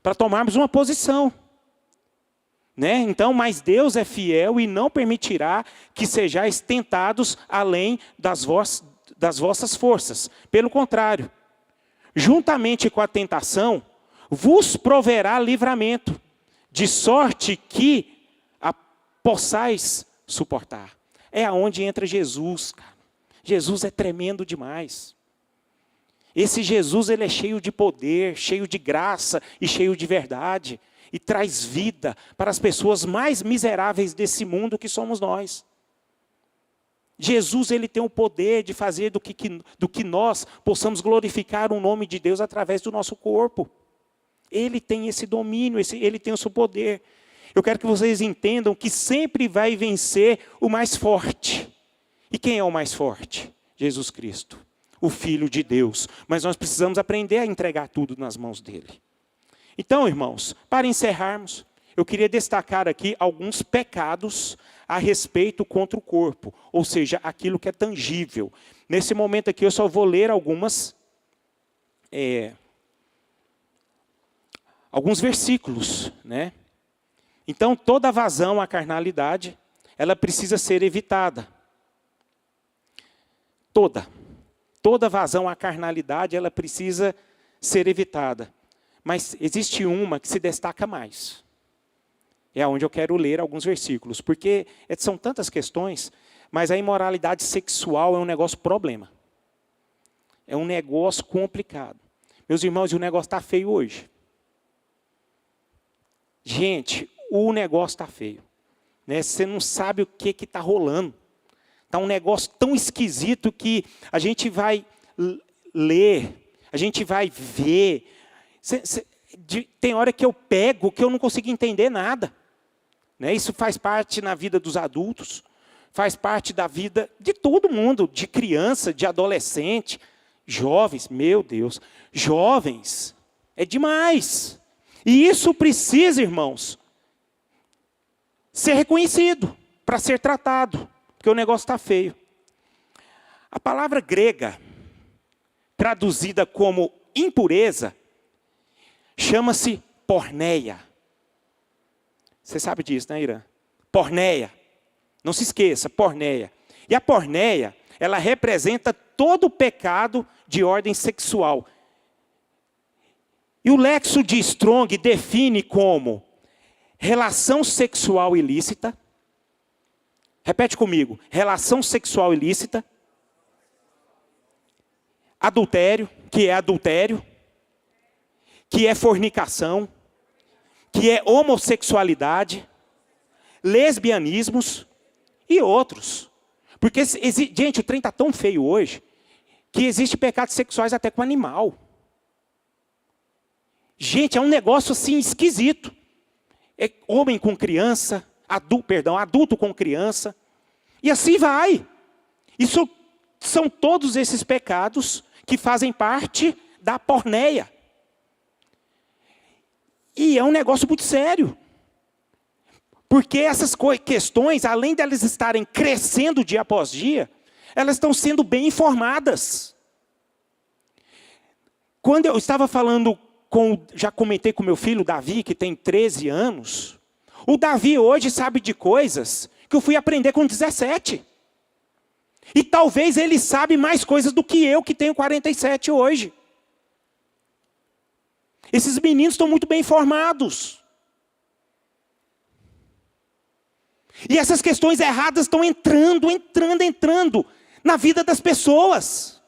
Para tomarmos uma posição. Né? Então, mas Deus é fiel e não permitirá que sejais tentados além das vossas forças. Pelo contrário, juntamente com a tentação, vos proverá livramento, de sorte que a possais suportar. É aonde entra Jesus, cara. Jesus é tremendo demais. Esse Jesus, ele é cheio de poder, cheio de graça e cheio de verdade. E traz vida para as pessoas mais miseráveis desse mundo que somos nós. Jesus, ele tem o poder de fazer do que nós possamos glorificar o nome de Deus através do nosso corpo. Ele tem esse domínio, ele tem o seu poder. Eu quero que vocês entendam que sempre vai vencer o mais forte. E quem é o mais forte? Jesus Cristo, o Filho de Deus. Mas nós precisamos aprender a entregar tudo nas mãos dele. Então, irmãos, para encerrarmos, eu queria destacar aqui alguns pecados a respeito contra o corpo, ou seja, aquilo que é tangível. Nesse momento aqui eu só vou ler alguns versículos, né? Então, toda vazão à carnalidade, ela precisa ser evitada. Toda vazão à carnalidade, ela precisa ser evitada. Mas existe uma que se destaca mais. É onde eu quero ler alguns versículos, porque são tantas questões, mas a imoralidade sexual é um negócio problema. É um negócio complicado. Meus irmãos, e o negócio está feio hoje. Gente, o negócio está feio. Né? Você não sabe o que está rolando. Está um negócio tão esquisito que a gente vai ler, a gente vai ver. Tem hora que eu pego que eu não consigo entender nada. Né? Isso faz parte na vida dos adultos, faz parte da vida de todo mundo, de criança, de adolescente, jovens. Meu Deus, jovens, é demais. E isso precisa, irmãos, ser reconhecido, para ser tratado, porque o negócio está feio. A palavra grega, traduzida como impureza, chama-se porneia. Você sabe disso, né, Irã? Porneia. Não se esqueça, porneia. E a porneia, ela representa todo o pecado de ordem sexual. E o Lexo de Strong define como relação sexual ilícita. Repete comigo. Relação sexual ilícita. Adultério, que é fornicação, que é homossexualidade, lesbianismos e outros. Porque, gente, o trem está tão feio hoje, que existe pecados sexuais até com animal. Gente, é um negócio assim esquisito. É homem com criança, adulto com criança, e assim vai. Isso são todos esses pecados que fazem parte da porneia. E é um negócio muito sério. Porque essas questões, além de elas estarem crescendo dia após dia, elas estão sendo bem informadas. Quando eu estava falando já comentei com meu filho Davi, que tem 13 anos. O Davi hoje sabe de coisas que eu fui aprender com 17. E talvez ele sabe mais coisas do que eu, que tenho 47 hoje. Esses meninos estão muito bem informados. E essas questões erradas estão entrando na vida das pessoas.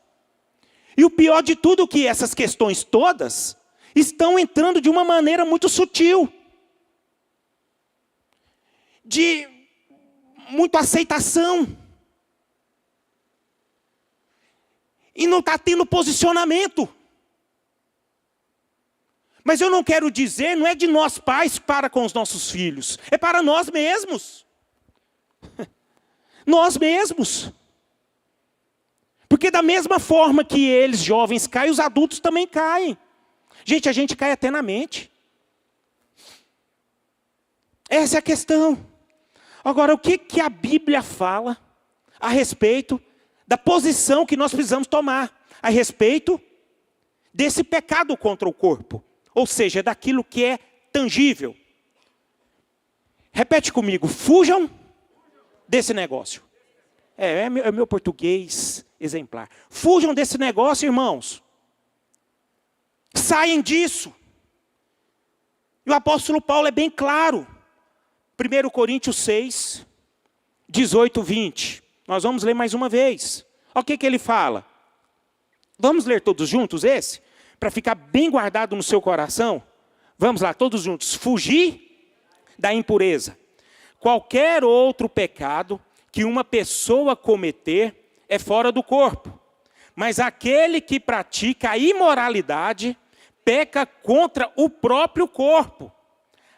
E o pior de tudo é que essas questões todas estão entrando de uma maneira muito sutil. De muita aceitação. E não está tendo posicionamento. Mas eu não quero dizer, não é de nós pais para com os nossos filhos. É para nós mesmos. Nós mesmos. Porque da mesma forma que eles, jovens, caem, os adultos também caem. Gente, a gente cai até na mente. Essa é a questão. Agora, o que a Bíblia fala a respeito da posição que nós precisamos tomar? A respeito desse pecado contra o corpo. Ou seja, daquilo que é tangível. Repete comigo, fujam desse negócio. É meu português exemplar. Fujam desse negócio, irmãos. Saem disso. E o apóstolo Paulo é bem claro. 1 Coríntios 6, 18, 20. Nós vamos ler mais uma vez. Olha o que ele fala. Vamos ler todos juntos esse? Para ficar bem guardado no seu coração. Vamos lá, todos juntos. Fugir da impureza. Qualquer outro pecado que uma pessoa cometer é fora do corpo. Mas aquele que pratica a imoralidade peca contra o próprio corpo.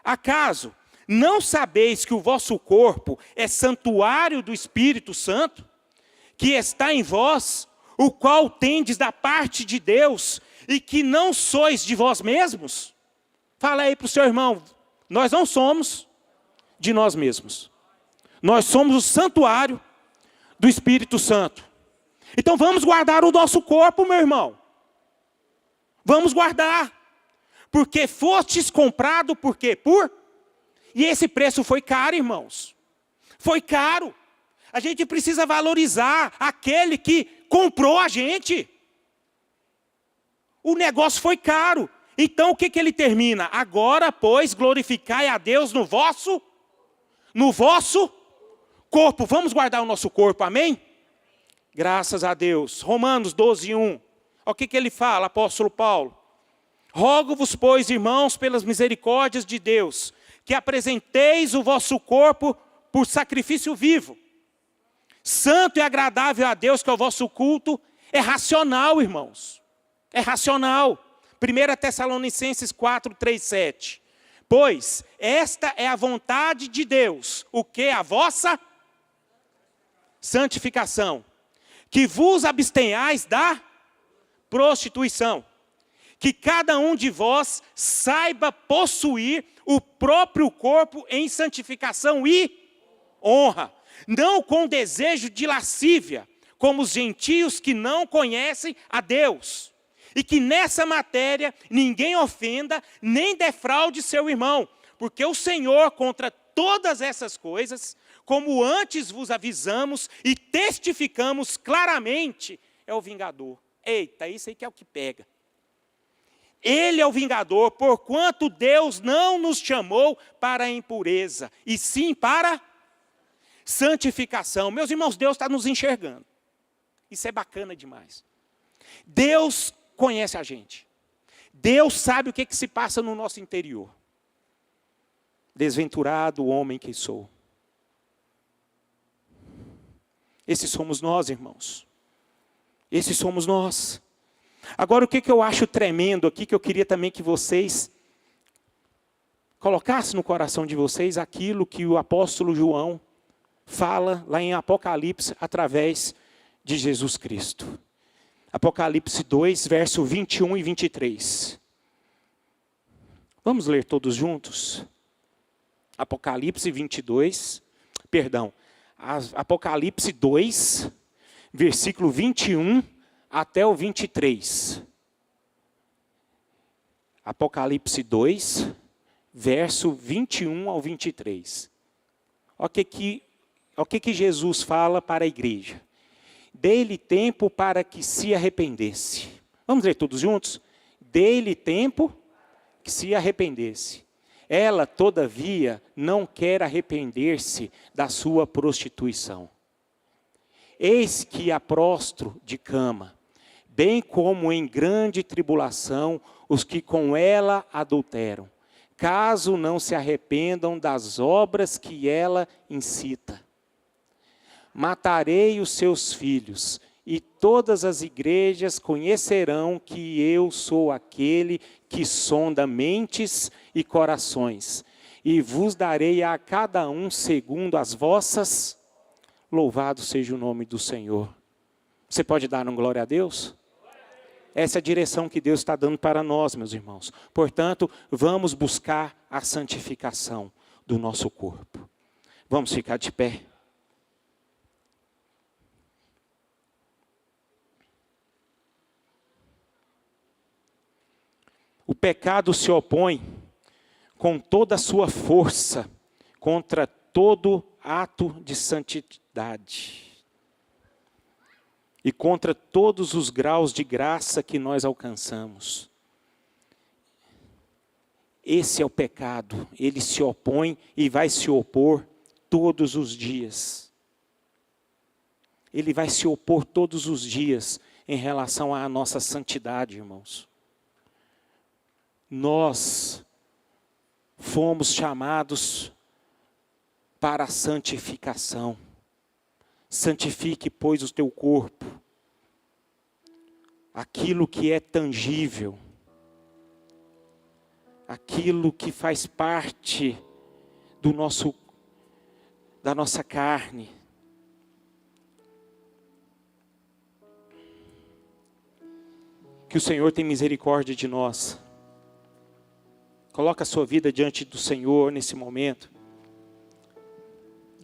Acaso não sabeis que o vosso corpo é santuário do Espírito Santo, que está em vós, o qual tendes da parte de Deus, e que não sois de vós mesmos? Fala aí para o seu irmão, nós não somos de nós mesmos. Nós somos o santuário do Espírito Santo. Então vamos guardar o nosso corpo, meu irmão. Vamos guardar. Porque fostes comprado, por quê? E esse preço foi caro, irmãos. Foi caro. A gente precisa valorizar aquele que comprou a gente. O negócio foi caro. Então o que ele termina? Agora, pois, glorificai a Deus no vosso corpo. Vamos guardar o nosso corpo, amém? Graças a Deus. Romanos 12, 1. Olha o que ele fala, apóstolo Paulo. Rogo-vos, pois, irmãos, pelas misericórdias de Deus, que apresenteis o vosso corpo por sacrifício vivo, santo e agradável a Deus, que é o vosso culto. É racional, irmãos. É racional. 1 Tessalonicenses 4, 3, 7. Pois esta é a vontade de Deus, o que? A vossa santificação. Que vos abstenhais da prostituição. Que cada um de vós saiba possuir o próprio corpo em santificação e honra. Não com desejo de lascívia, como os gentios que não conhecem a Deus. E que nessa matéria ninguém ofenda, nem defraude seu irmão. Porque o Senhor, contra todas essas coisas, como antes vos avisamos e testificamos claramente, é o vingador. Eita, isso aí que é o que pega. Ele é o vingador, porquanto Deus não nos chamou para a impureza, e sim para santificação. Meus irmãos, Deus está nos enxergando. Isso é bacana demais. Deus conhece a gente. Deus sabe o que se passa no nosso interior. Desventurado homem que sou. Esses somos nós, irmãos. Esses somos nós. Agora, o que eu acho tremendo aqui, que eu queria também que vocês colocassem no coração de vocês aquilo que o apóstolo João fala lá em Apocalipse, através de Jesus Cristo. Apocalipse 2, verso 21 e 23. Vamos ler todos juntos? Apocalipse 2, versículo 21 até o 23. Apocalipse 2, verso 21 ao 23. Olha o que Jesus fala para a igreja. Dê-lhe tempo para que se arrependesse. Vamos ler todos juntos? Dê-lhe tempo que se arrependesse. Ela, todavia, não quer arrepender-se da sua prostituição. Eis que a prostro de cama, bem como em grande tribulação os que com ela adulteram, caso não se arrependam das obras que ela incita. Matarei os seus filhos, e todas as igrejas conhecerão que eu sou aquele que sonda mentes e corações, e vos darei a cada um segundo as vossas. Louvado seja o nome do Senhor. Você pode dar um glória a Deus? Essa é a direção que Deus está dando para nós, meus irmãos. Portanto, vamos buscar a santificação do nosso corpo. Vamos ficar de pé. O pecado se opõe com toda a sua força contra todo ato de santidade e contra todos os graus de graça que nós alcançamos. Esse é o pecado, ele se opõe e vai se opor todos os dias. Ele vai se opor todos os dias em relação à nossa santidade, irmãos. Nós fomos chamados para a santificação. Santifique, pois, o teu corpo. Aquilo que é tangível. Aquilo que faz parte da nossa carne. Que o Senhor tenha misericórdia de nós. Coloca a sua vida diante do Senhor nesse momento.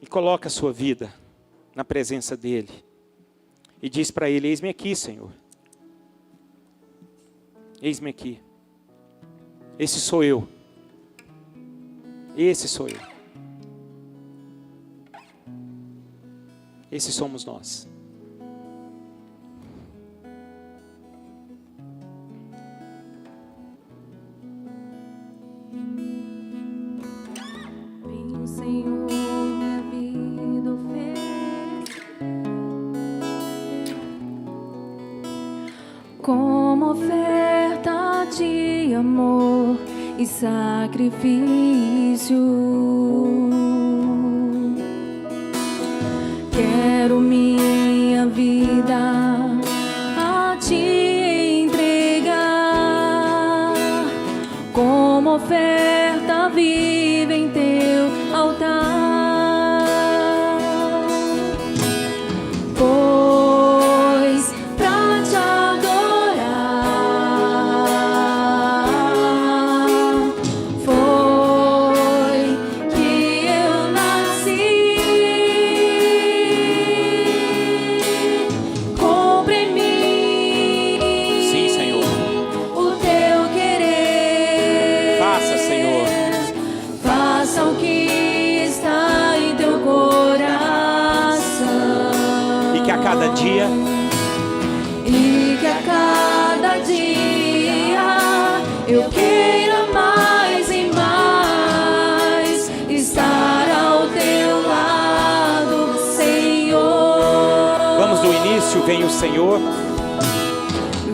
E coloca a sua vida na presença dEle. E diz para Ele: eis-me aqui, Senhor. Eis-me aqui. Esse sou eu. Esse sou eu. Esse somos nós. Vem o Senhor, minha vida oferecer como oferta de amor e sacrifício. Quero minha vida a te entregar como oferta viva em teu altar. Pois pra te adorar foi que eu nasci. Cumpre em mim, Sim, Senhor. o teu querer. Faça, Senhor. Faça o que está em teu coração. E que a cada dia E que a cada dia eu queira mais e mais estar ao teu lado, Senhor. vamos do início, vem o Senhor.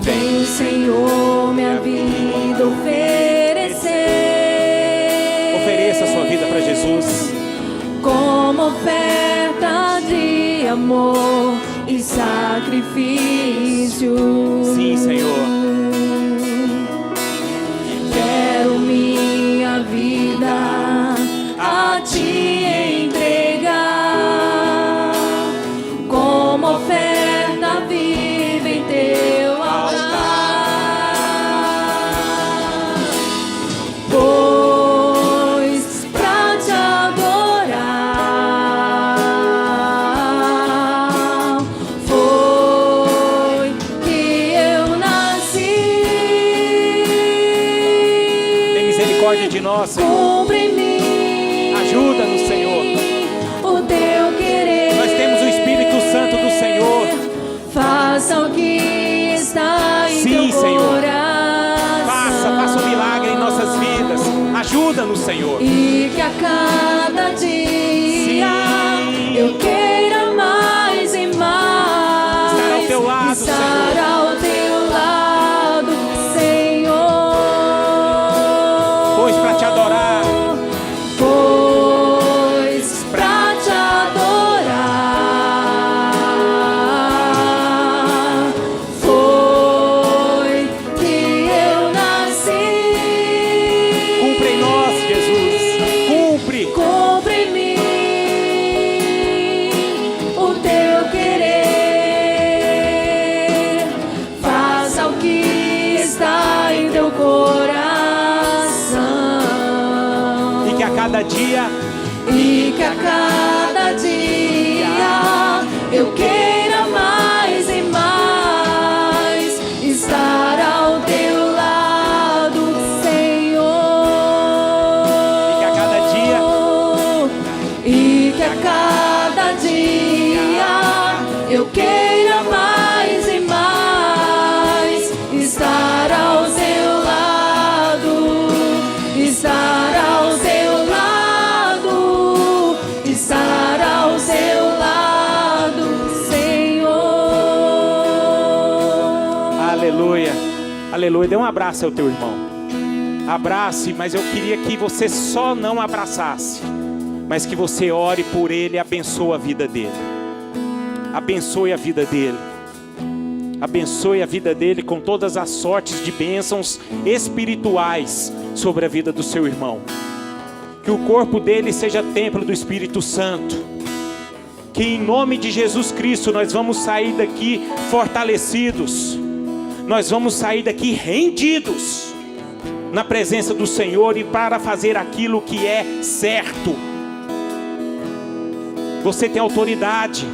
Vem, Senhor, minha vida oferecer Ofereça a sua vida para Jesus. como oferta de amor e sacrifício. Sim, Senhor. Quero minha vida a te entregar como oferta viva em teu altar. Pois pra te adorar foi que nós, Senhor. Cumpre em mim. Ajuda-nos, Senhor. O teu querer. Nós temos o Espírito Santo do Senhor. Faça o que está em Sim, teu Senhor. coração. Faça um milagre em nossas vidas. Ajuda-nos, Senhor. E que a cada dia eu queira mais e mais Estar ao teu lado, estar Senhor. ao teu lado, Senhor. Pois para te adorar, Pois pra te adorar foi que eu nasci. cumpre em nós, Jesus. Cumpre. Cumpre em mim o teu querer. Faça o que está em teu coração. E que a cada dia E que a cada dia eu queira mais e mais estar ao teu lado, Senhor. E que a cada dia E que a cada dia eu queira mais e mais estar ao teu lado, estar ao teu lado, estar ao teu lado, Senhor. Aleluia. Aleluia. Dê um abraço ao teu irmão. Abrace, mas eu queria que você só não abraçasse, mas que você ore por ele e abençoe a vida dele. Abençoe a vida dele. Abençoe a vida dele com todas as sortes de bênçãos espirituais sobre a vida do seu irmão. Que o corpo dele seja templo do Espírito Santo. Que em nome de Jesus Cristo nós vamos sair daqui fortalecidos. Nós vamos sair daqui rendidos na presença do Senhor e para fazer aquilo que é certo. Você tem autoridade.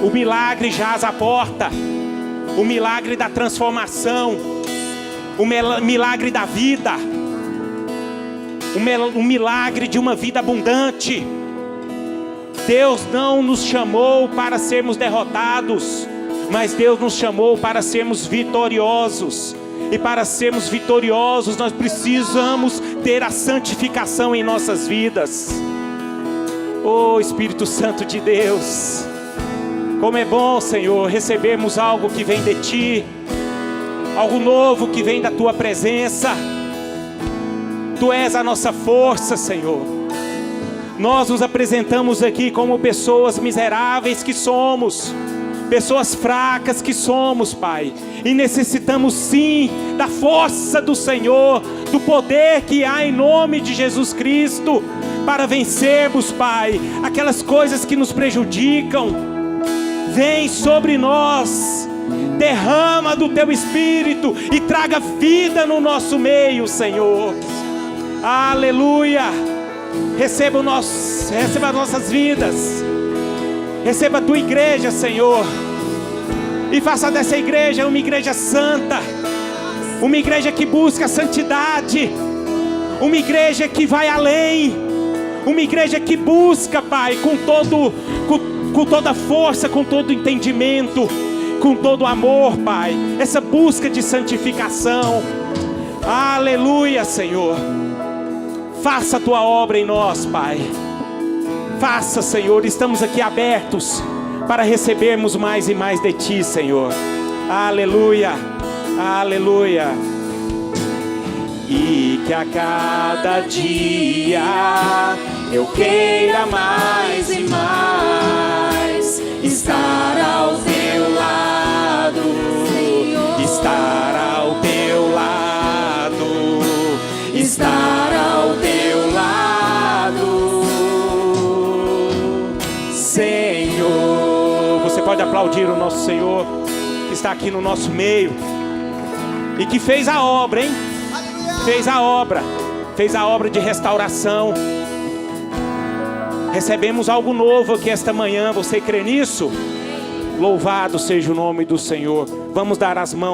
O milagre jaz à porta. O milagre da transformação. O milagre da vida. O milagre de uma vida abundante. Deus não nos chamou para sermos derrotados, mas Deus nos chamou para sermos vitoriosos. E para sermos vitoriosos nós precisamos ter a santificação em nossas vidas. Oh Espírito Santo de Deus, como é bom, Senhor, recebermos algo que vem de Ti, algo novo que vem da Tua presença. Tu és a nossa força, Senhor. Nós nos apresentamos aqui como pessoas miseráveis que somos, pessoas fracas que somos, Pai, e necessitamos sim da força do Senhor, do poder que há em nome de Jesus Cristo, para vencermos, Pai, aquelas coisas que nos prejudicam. Vem sobre nós, derrama do Teu Espírito e traga vida no nosso meio, Senhor. Aleluia. Receba as nossas vidas. Receba a Tua igreja, Senhor, e faça dessa igreja uma igreja santa, uma igreja que busca a santidade, uma igreja que vai além, uma igreja que busca, Pai, com toda força, com todo entendimento, com todo amor, Pai, essa busca de santificação. Aleluia, Senhor. Faça a Tua obra em nós, Pai. Faça, Senhor, estamos aqui abertos para recebermos mais e mais de Ti, Senhor. Aleluia, aleluia. E que a cada dia eu queira mais e mais estar ao Teu lado, estar ao Teu lado, estar ao Teu lado, Senhor. Você pode aplaudir o nosso Senhor, que está aqui no nosso meio e que fez a obra, hein? Fez a obra de restauração. Recebemos algo novo aqui esta manhã. Você crê nisso? Louvado seja o nome do Senhor. Vamos dar as mãos.